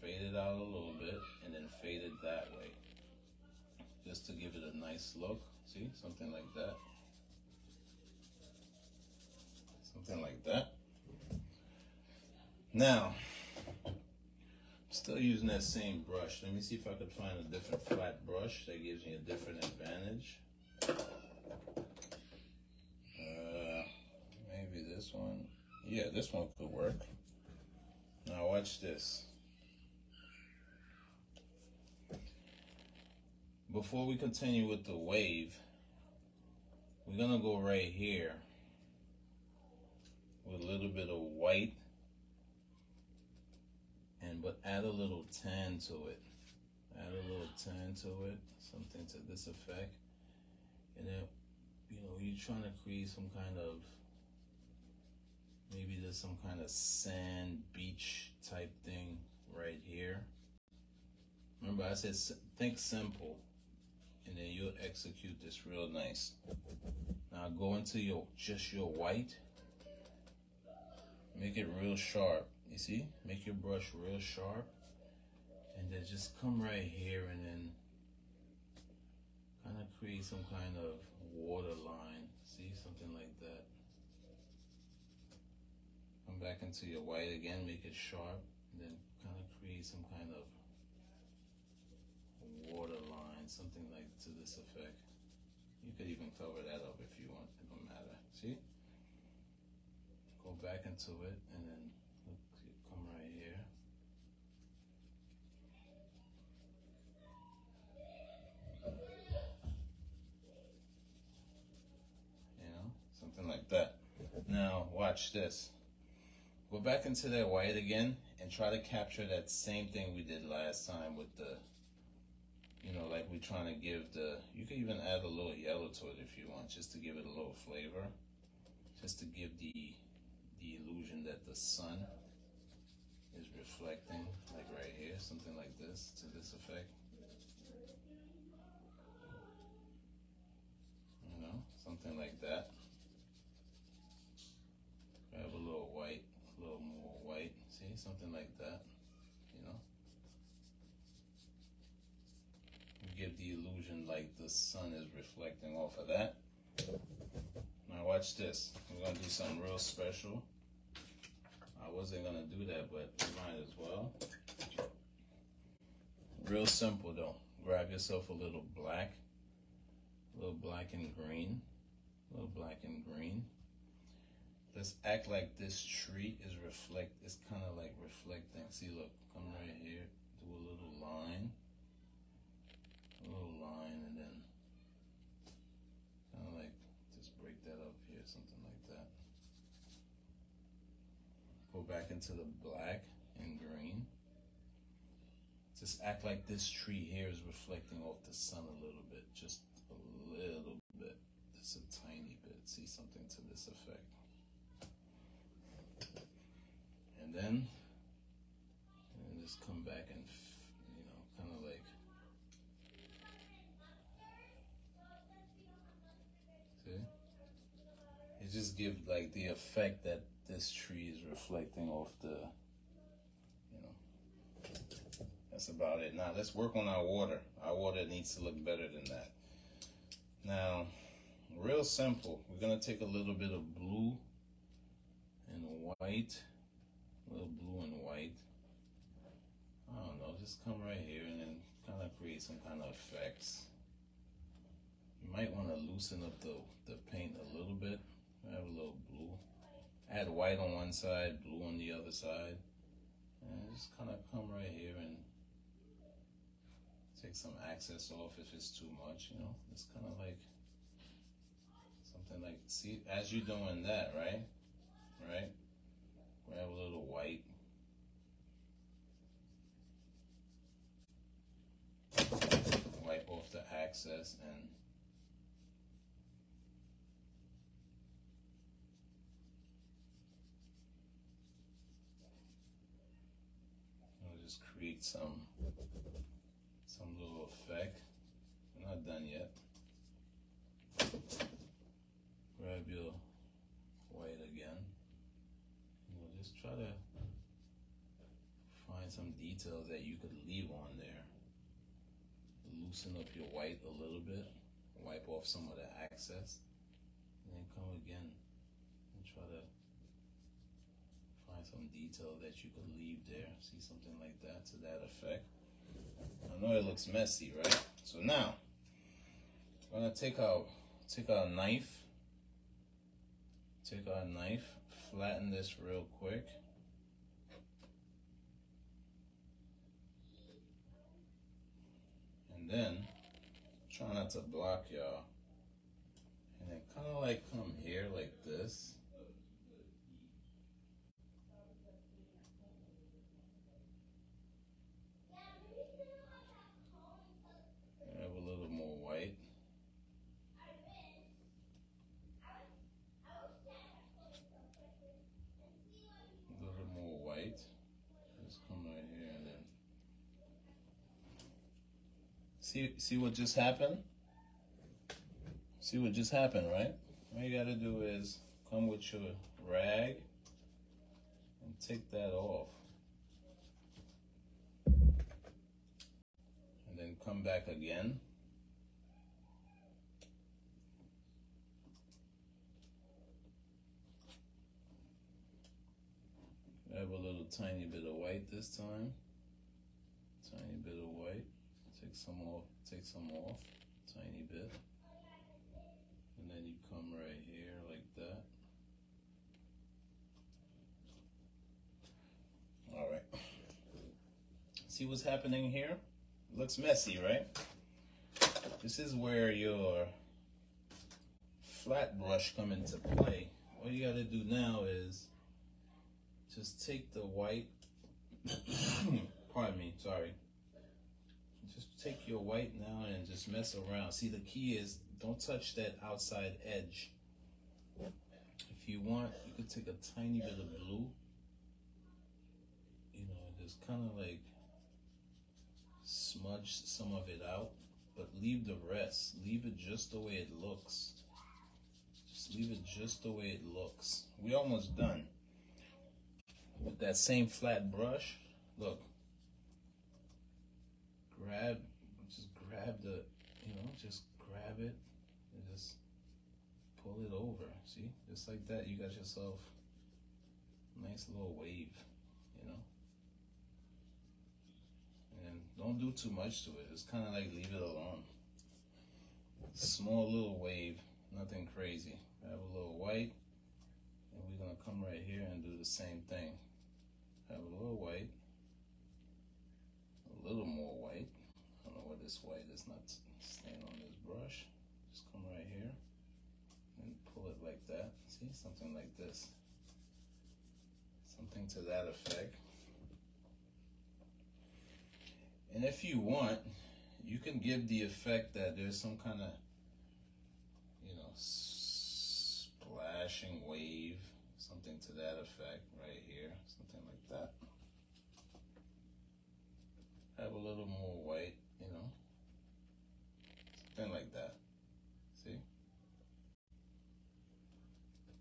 Fade it out a little bit, and then fade it that way. Just to give it a nice look. See, something like that. Something like that. Now, I'm still using that same brush. Let me see if I could find a different flat brush that gives me a different advantage. Maybe this one. Yeah, this one could work. Now watch this. Before we continue with the wave, we're gonna go right here with a little bit of white, but add a little tan to it. Add a little tan to it, something to this effect. And then, you know, you're trying to create some kind of, maybe there's some kind of sand beach type thing right here. Remember I said think simple, and then you'll execute this real nice. Now go into your white. Make it real sharp. You see? Make your brush real sharp. And then just come right here and then kind of create some kind of water line. See? Something like that. Come back into your white again. Make it sharp. And then kind of create some kind of water line. Something like to this effect. You could even cover that up if you want. It don't matter. See? Go back into it and then come right here. watch this. Go back into that white again and try to capture that same thing we did last time with the, you know, like we're trying to give the, you can even add a little yellow to it if you want, just to give it a little flavor, just to give the illusion that the sun is reflecting, like right here, something like this, to this effect. You know, something like that. Grab a little white, a little more white, see, something like that, you know. Give the illusion like the sun is reflecting off of that. Now watch this. We're gonna do something real special. I wasn't gonna do that, but we might as well. Real simple though. Grab yourself a little black and green, a little black and green. Let's act like this tree is it's kind of like reflecting. See, look, come right here, do a little line, and then kind of like just break that up here, something like that. Go back into the black and green. Just act like this tree here is reflecting off the sun a little bit, just a little bit, just a tiny bit. See, something to this effect. And then just come back and, you know, kind of like, see? It just gives like the effect that this tree is reflecting off the, you know, that's about it. Now let's work on our water. Our water needs to look better than that. Now, real simple. We're gonna take a little bit of blue and white, a little blue and white. I don't know, just come right here and then kind of create some kind of effects. You might want to loosen up the paint a little bit. Have a little blue. Add white on one side, blue on the other side. And just kind of come right here and take some access off if it's too much, you know. It's kind of like something like, see, as you're doing that, right? Right? Grab a little white. Wipe off the excess and just create some little effect. We're not done yet. Grab your white again. You know, just try to find some details that you could leave on there. Loosen up your white a little bit, wipe off some of the excess, and then come again and try to find some detail that you could leave there. See, something like that, to that effect. I know it looks messy, right? So now we're gonna take our knife, flatten this real quick. And then try not to block y'all. And then kind of like come here like this. Have a little more white. A little more white. Just come right here and then see what just happened? See what just happened, right? All you gotta do is come with your rag and take that off. And then come back again. Grab a little tiny bit of white this time. Tiny bit of white. Take some off, tiny bit. And then you come right here like that. All right. See what's happening here? Looks messy, right? This is where your flat brush come into play all you gotta do now is just take the white, pardon me, sorry. Just take your white now and just mess around. See, the key is don't touch that outside edge. If you want, you could take a tiny bit of blue, you know, just kind of like smudge some of it out, but leave the rest. Leave it just the way it looks. Just leave it just the way it looks. We're almost done. With that same flat brush, look, just grab the, you know, just grab it and just pull it over. See, just like that, you got yourself a nice little wave, you know. And don't do too much to it. It's kind of like leave it alone. Small little wave, nothing crazy. Have a little white, and we're gonna come right here and do the same thing. Have a little white, a little more white. I don't know where this white is not staying on this brush. Just come right here and pull it like that. See, something like this. Something to that effect. And if you want, you can give the effect that there's some kind of, you know, splashing wave, something to that effect right here, something like that. Have a little more white, you know, something like that. See?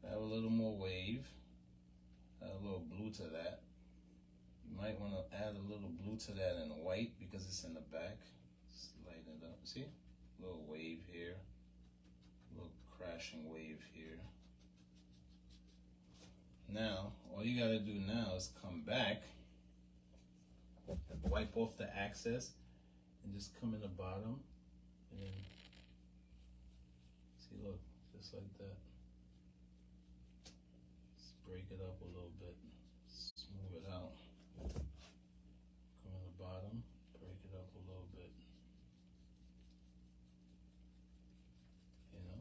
Have a little more wave, add a little blue to that. You might want to add a little blue to that in white because it's in the back. Just lighten it up. See? A little wave here. A little crashing wave here. Now, all you gotta do now is come back, wipe off the excess, and just come in the bottom, and then, see, look, just like that. Just break it up a little bit, smooth it out. Come in the bottom, break it up a little bit. You know?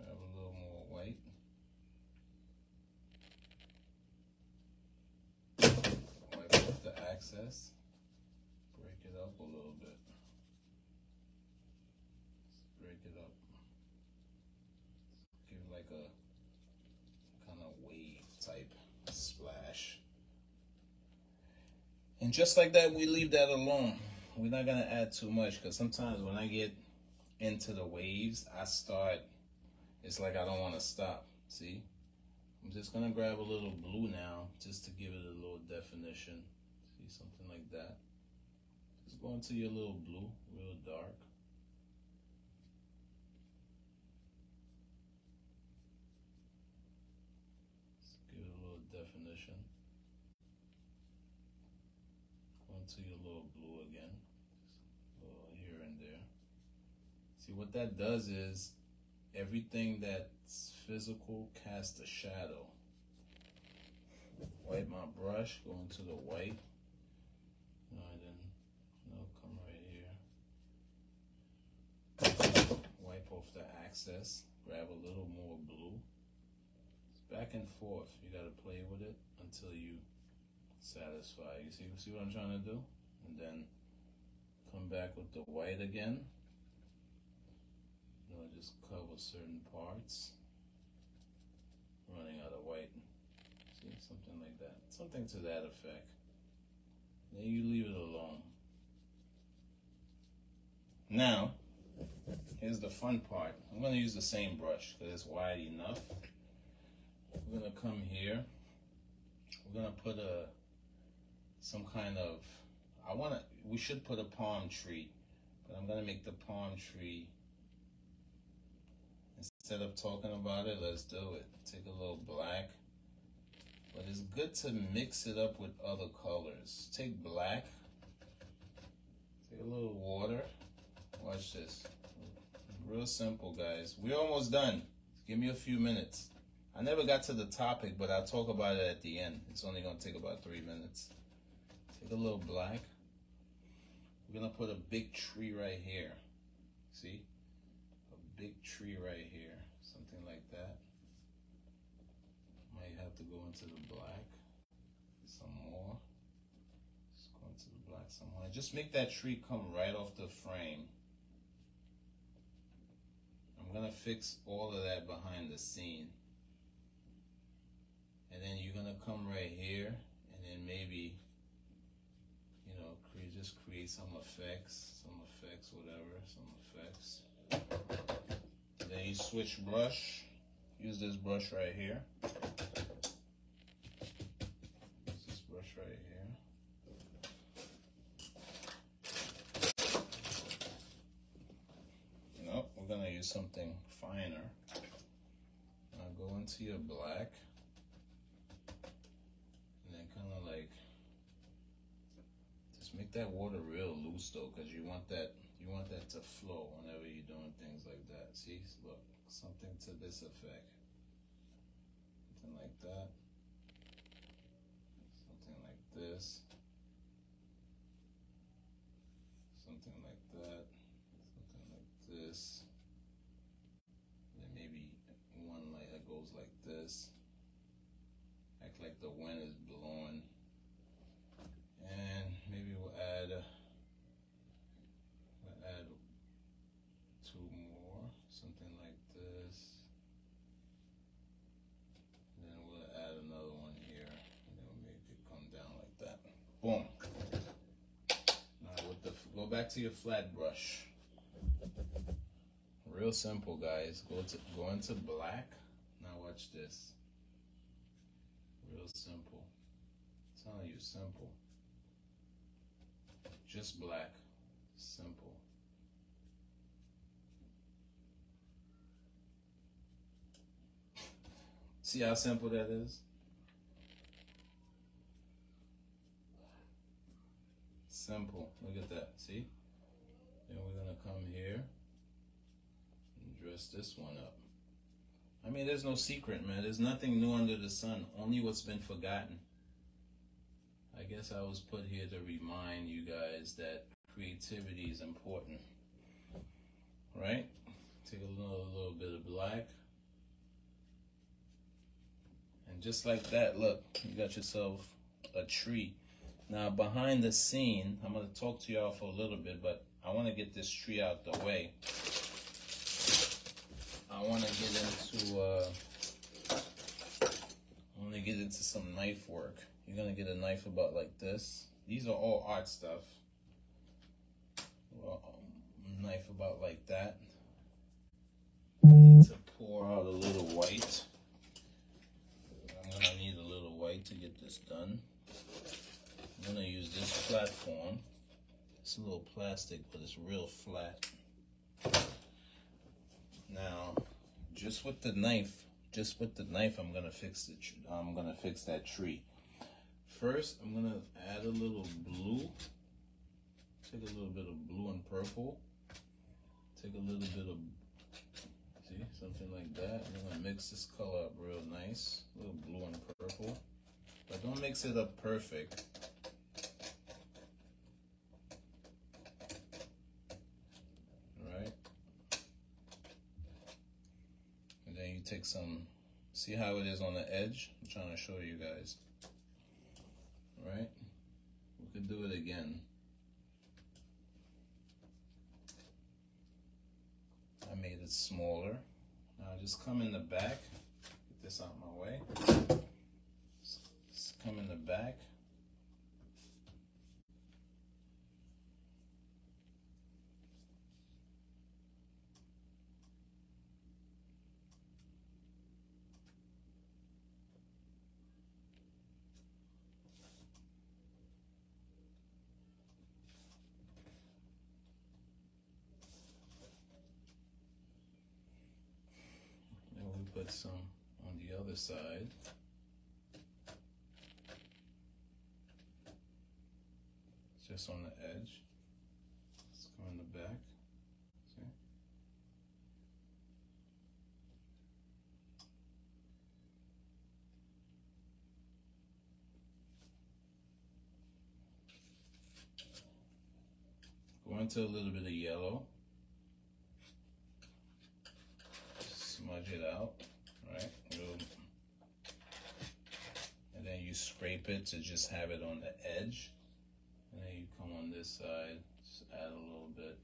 Have a little more white. Wipe off the excess. Break it up a little bit. Just break it up. Give like a kind of wave type splash. And just like that, we leave that alone. We're not gonna add too much because sometimes when I get into the waves, it's like I don't want to stop. See? I'm just gonna grab a little blue now just to give it a little definition. See, something like that. Just go into your little blue, real dark. Just give it a little definition. Go into your little blue again. Just a little here and there. See, what that does is everything that's physical casts a shadow. Wipe my brush, go into the white. And then, you know, come right here. Wipe off the excess. Grab a little more blue. It's back and forth. You gotta play with it until you satisfy. You see what I'm trying to do? And then come back with the white again. You know, just cover certain parts. Running out of white. See, something like that. Something to that effect. Then you leave it alone. Now, here's the fun part. I'm going to use the same brush because it's wide enough. We're going to come here. We're going to put some kind of, we should put a palm tree, but I'm going to make the palm tree. Instead of talking about it, let's do it. Take a little black. But it's good to mix it up with other colors. Take black. Take a little water. Watch this. Real simple, guys. We're almost done. Give me a few minutes. I never got to the topic, but I'll talk about it at the end. It's only going to take about 3 minutes. Take a little black. We're gonna put a big tree right here. See? A big tree right here. Something like that. Might have to go into the black some more. Just go into the black some more. Just make that tree come right off the frame. I'm gonna fix all of that behind the scene. And then you're gonna come right here and then maybe, you know, just create some effects, whatever, some effects. And then you switch brush. Use this brush right here. Use this brush right here. No, we're gonna use something finer. Now go into your black. And then kind of like, just make that water real loose though, because you want that to flow whenever you're doing things like that. See, look, something to this effect. Something like that. Something like this. Something like that. Something like this. And then maybe one light that goes like this. Act like the wind is blowing. And maybe we'll add two more, something like this. And then we'll add another one here, and then we'll make it come down like that. Boom. Now go back to your flat brush. Real simple, guys. Go into black. Now watch this. Real simple. I'm telling you, simple. Just black. Simple. See how simple that is? Simple. Look at that. See? Then we're going to come here and dress this one up. I mean, there's no secret, man. There's nothing new under the sun. Only what's been forgotten. I guess I was put here to remind you guys that creativity is important. Right? Take a little bit of black. And just like that, look, you got yourself a tree. Now, behind the scene, I'm going to talk to y'all for a little bit, but I want to get this tree out the way. I want to get into some knife work. You're going to get a knife about like this. These are all art stuff. Well, knife about like that. I need to pour out a little white. I'm going to need a little white to get this done. I'm going to use this platform. It's a little plastic, but it's real flat. Now, just with the knife, I'm going to fix it. I'm going to fix that tree. First, I'm going to add a little blue. Take a little bit of blue and purple. Take a little bit of, see, something like that. I'm going to mix this color up real nice. A little blue and purple. But don't mix it up perfect. Alright? And then you take some, see how it is on the edge? I'm trying to show you guys. Right? We could do it again. I made it smaller. Now just come in the back. Get this out of my way. Just come in the back. Put some on the other side. Just on the edge. Let's go in the back. See? Go into a little bit of yellow. Smudge it out, right? And then you scrape it to just have it on the edge. And then you come on this side, just add a little bit.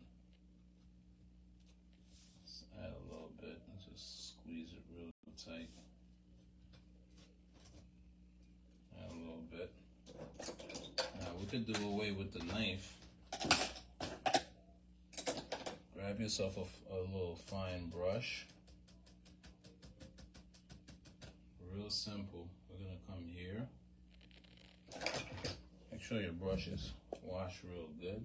Just add a little bit and just squeeze it real tight. Add a little bit. Now we could do away with the knife. Grab yourself a little fine brush. Real simple. We're gonna come here. Make sure your brush is washed real good.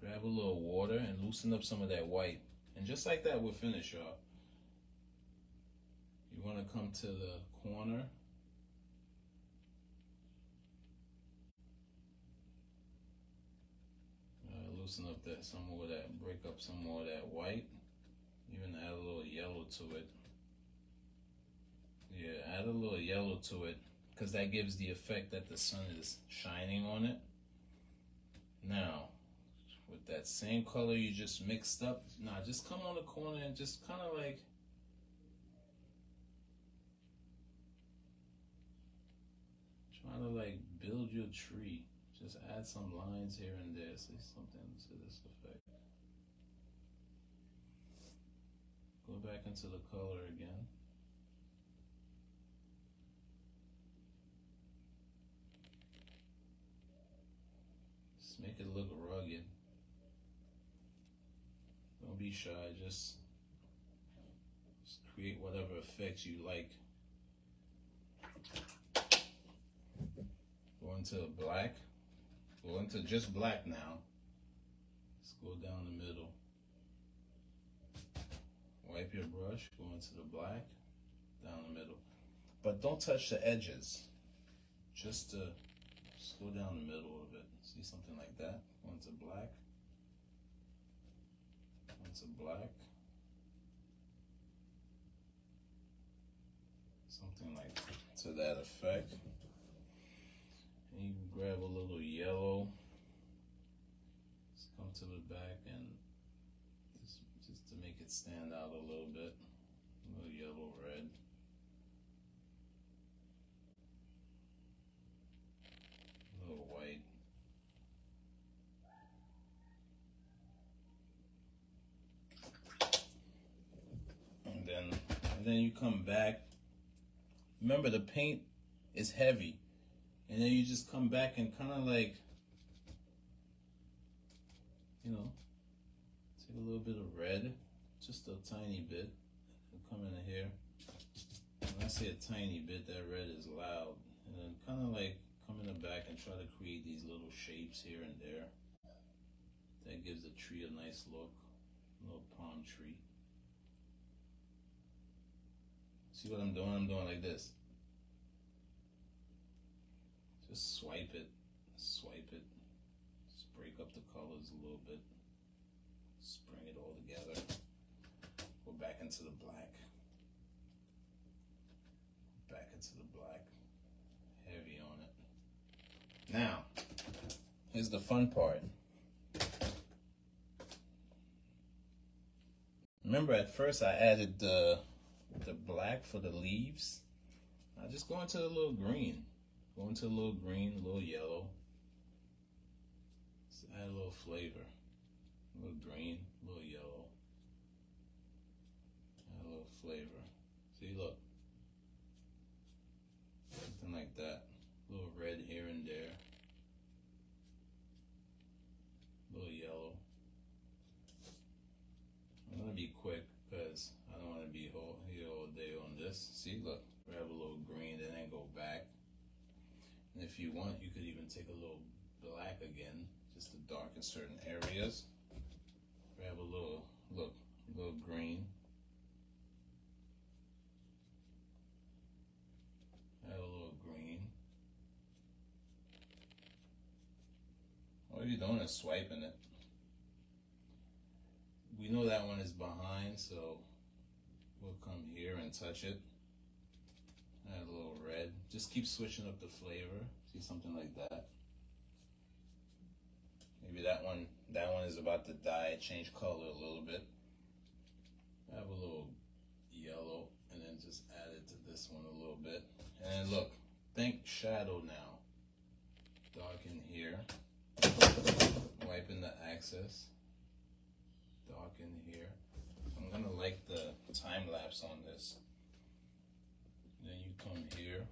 Grab a little water and loosen up some of that white. And just like that, we're finished, y'all. You wanna come to the corner. Loosen up some more of that, break up some more of that white. Even add a little yellow to it. Yeah, add a little yellow to it because that gives the effect that the sun is shining on it. Now, with that same color you just mixed up, now just come on the corner and just kind of like trying to like build your tree. Just add some lines here and there, say something to this effect. Go back into the color again. Just make it look rugged. Don't be shy, just create whatever effects you like. Go into black. Go into just black now. Let's go down the middle. Wipe your brush, go into the black, down the middle. But don't touch the edges. Just go down the middle of it. See something like that? Go into black. Go into black. Something like to that effect. And you can grab a little yellow. Just come to the back and just to make it stand out a little bit. A little yellow, red. A little white. And then you come back. Remember, the paint is heavy. And then you just come back and kind of like, you know, take a little bit of red, just a tiny bit, and come in here. When I say a tiny bit, that red is loud. And then kind of like come in the back and try to create these little shapes here and there. That gives the tree a nice look, a little palm tree. See what I'm doing? I'm doing like this. Just swipe it, just break up the colors a little bit, just bring it all together, go back into the black, heavy on it. Now, here's the fun part. Remember at first I added the black for the leaves. I just go into the little green. Go into a little green, a little yellow. Just add a little flavor. A little green, a little yellow. Add a little flavor. See, look. Something like that. A little red here and there. A little yellow. I'm gonna be quick because I don't want to be here all day on this. See, look. Grab a little green and then go back. And if you want, you could even take a little black again, just to darken certain areas. Grab a little, look, a little green. Add a little green. All you're doing is swiping it. We know that one is behind, so we'll come here and touch it. Add a little red. Just keep switching up the flavor. See, something like that. Maybe that one is about to die, change color a little bit. Have a little yellow, and then just add it to this one a little bit. And then look, think shadow now. Darken here, wiping the excess. Darken here. I'm gonna like the time lapse on this. Then you come here,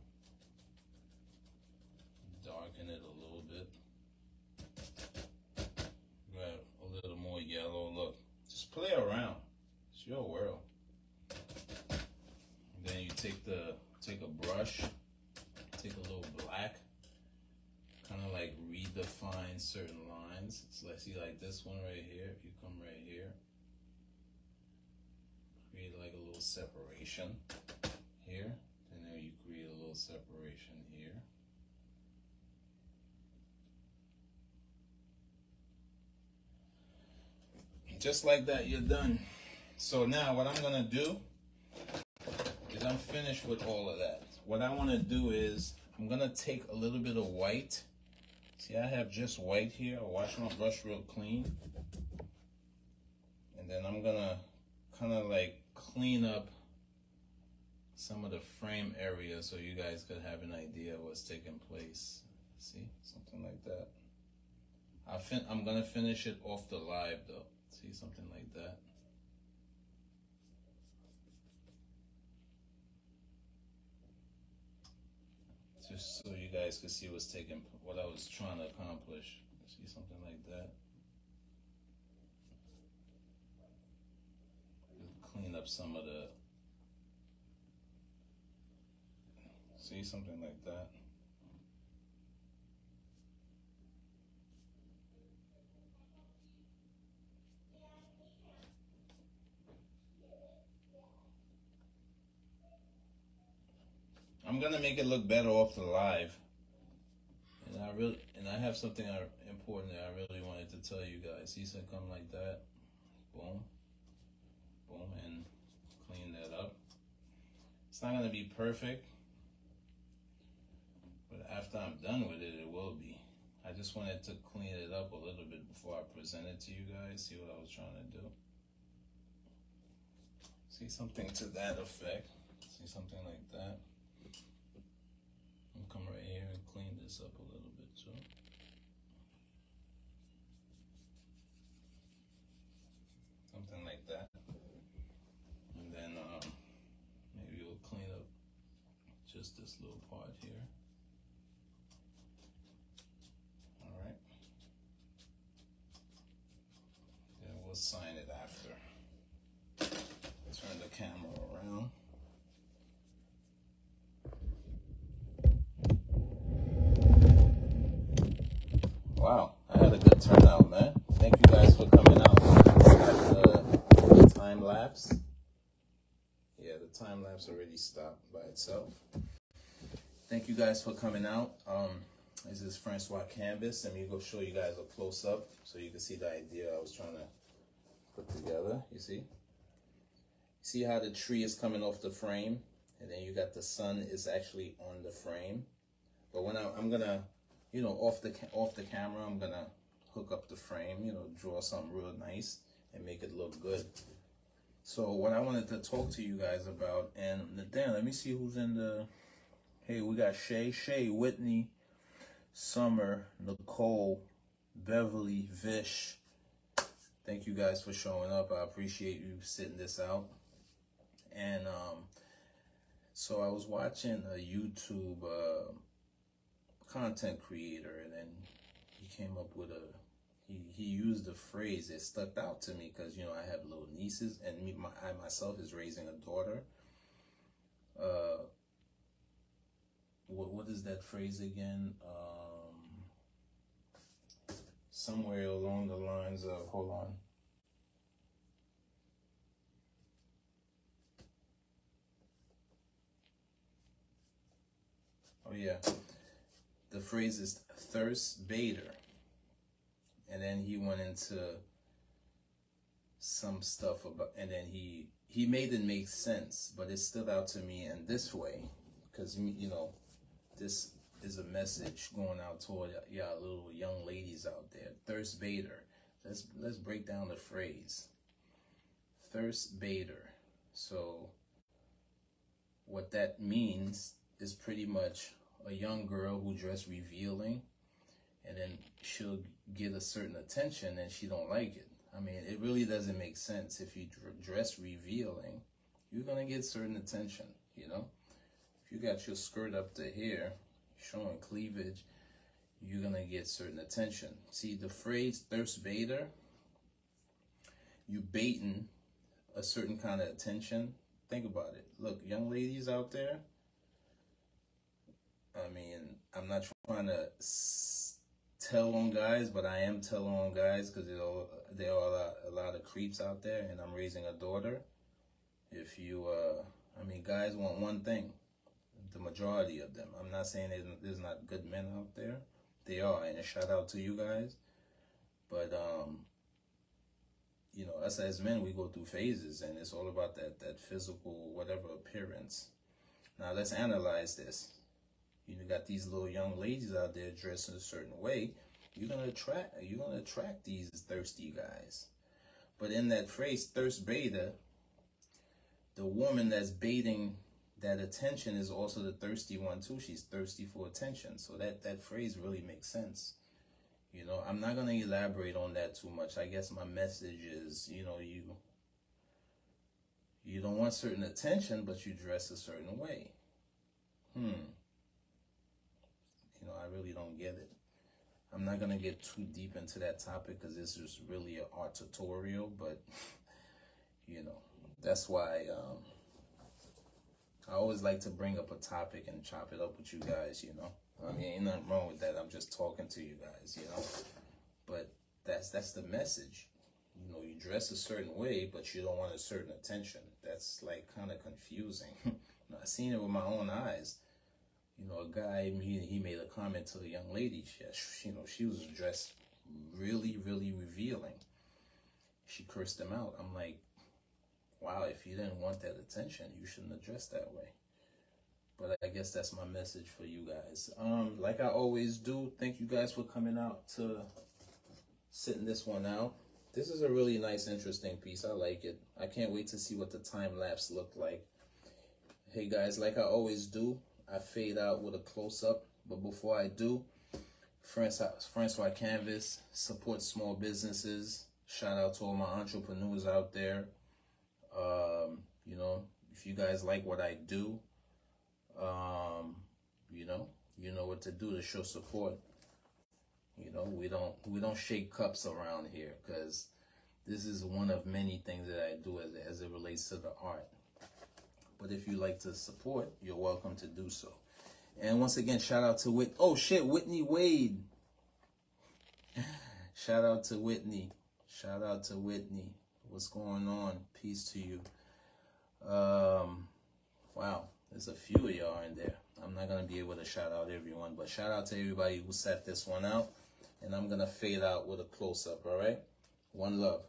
darken it a little bit. Grab a little more yellow. Look, just play around. It's your world. And then you take a brush, take a little black, kind of like redefine certain lines. It's like, see, like this one right here. If you come right here, create like a little separation here, and then you create a little separation here. Just like that, you're done. So now what I'm gonna do is I'm finished with all of that. What I want to do is I'm gonna take a little bit of white. See, I have just white here. I'll wash my brush real clean, and then I'm gonna kind of like clean up some of the frame area so you guys could have an idea of what's taking place. See, something like that. I'm gonna finish it off the live though. See, something like that. Just so you guys could see what I was trying to accomplish. See, something like that. Clean up some of the, see, something like that. I'm gonna make it look better off the live, and I have something important that I really wanted to tell you guys. See, so come like that, boom, boom, and clean that up. It's not gonna be perfect, but after I'm done with it, it will be. I just wanted to clean it up a little bit before I present it to you guys. See what I was trying to do. See, something to that effect. See, something like that. I'll come right here and clean this up a little bit too. Something like that. And then maybe we'll clean up just this little part here. All right. Then we'll sign it after. Turn the camera around. Wow, I had a good turnout, man. Thank you guys for coming out. The time lapse. Yeah, the time lapse already stopped by itself. Thank you guys for coming out. This is francoiscanvas. Let me go show you guys a close up so you can see the idea I was trying to put together. You see? See how the tree is coming off the frame, and then you got the sun is actually on the frame. But when I'm gonna, you know, off the camera, I'm gonna hook up the frame, you know, draw something real nice and make it look good. So what I wanted to talk to you guys about, and then let me see who's in the. Hey, we got Shay, Whitney, Summer, Nicole, Beverly, Vish. Thank you guys for showing up. I appreciate you sitting this out. And so I was watching a YouTube content creator, and then he came up with he used a phrase that stuck out to me because, you know, I have little nieces, and I myself is raising a daughter. What is that phrase again? Somewhere along the lines of, hold on. Oh yeah, the phrase is thirst baiter, and then he went into some stuff about, and then he made it make sense, but it stood out to me in this way, because, you know, this is a message going out toward y'all little young ladies out there. Thirst baiter. Let's break down the phrase. Thirst baiter. So what that means is pretty much a young girl who dressed revealing, and then she'll get a certain attention and she don't like it. I mean, it really doesn't make sense. If you dress revealing, you're gonna get certain attention, you know? If you got your skirt up to here, showing cleavage, you're gonna get certain attention. See, the phrase thirst baiter, you baiting a certain kind of attention. Think about it. Look, young ladies out there, I mean, I'm not trying to tell on guys, but I am telling on guys because there are a lot of creeps out there, and I'm raising a daughter. If you, I mean, guys want one thing, the majority of them. I'm not saying there's not good men out there. They are, and a shout out to you guys. But, you know, us as men, we go through phases, and it's all about that physical, whatever appearance. Now, let's analyze this. You got these little young ladies out there dressed in a certain way. You're gonna attract these thirsty guys. But in that phrase, thirst baiter, the woman that's baiting that attention is also the thirsty one too. She's thirsty for attention. So that phrase really makes sense. You know, I'm not gonna elaborate on that too much. I guess my message is, you know, you don't want certain attention, but you dress a certain way. You know, I really don't get it. I'm not going to get too deep into that topic because this is really an art tutorial, but, you know, that's why I always like to bring up a topic and chop it up with you guys, you know. I mean, ain't nothing wrong with that. I'm just talking to you guys, you know. But that's the message. You know, you dress a certain way, but you don't want a certain attention. That's, like, kind of confusing. I've seen it with my own eyes. You know, a guy, he made a comment to a young lady. You know, she was dressed really, really revealing. She cursed him out. I'm like, wow, if you didn't want that attention, you shouldn't have dressed that way. But I guess that's my message for you guys. Like I always do, thank you guys for coming out to sitting this one out. This is a really nice, interesting piece. I like it. I can't wait to see what the time lapse looked like. Hey guys, like I always do, I fade out with a close-up, but before I do, Francois Canvas supports small businesses. Shout out to all my entrepreneurs out there. You know, if you guys like what I do, you know what to do to show support. You know, we don't shake cups around here because this is one of many things that I do as it relates to the art. But if you like to support, you're welcome to do so. And once again, shout out to Whitney Wade. Shout out to Whitney. Shout out to Whitney. What's going on? Peace to you. Wow, there's a few of y'all in there. I'm not going to be able to shout out everyone, but shout out to everybody who sat this one out. And I'm going to fade out with a close-up, all right? One love.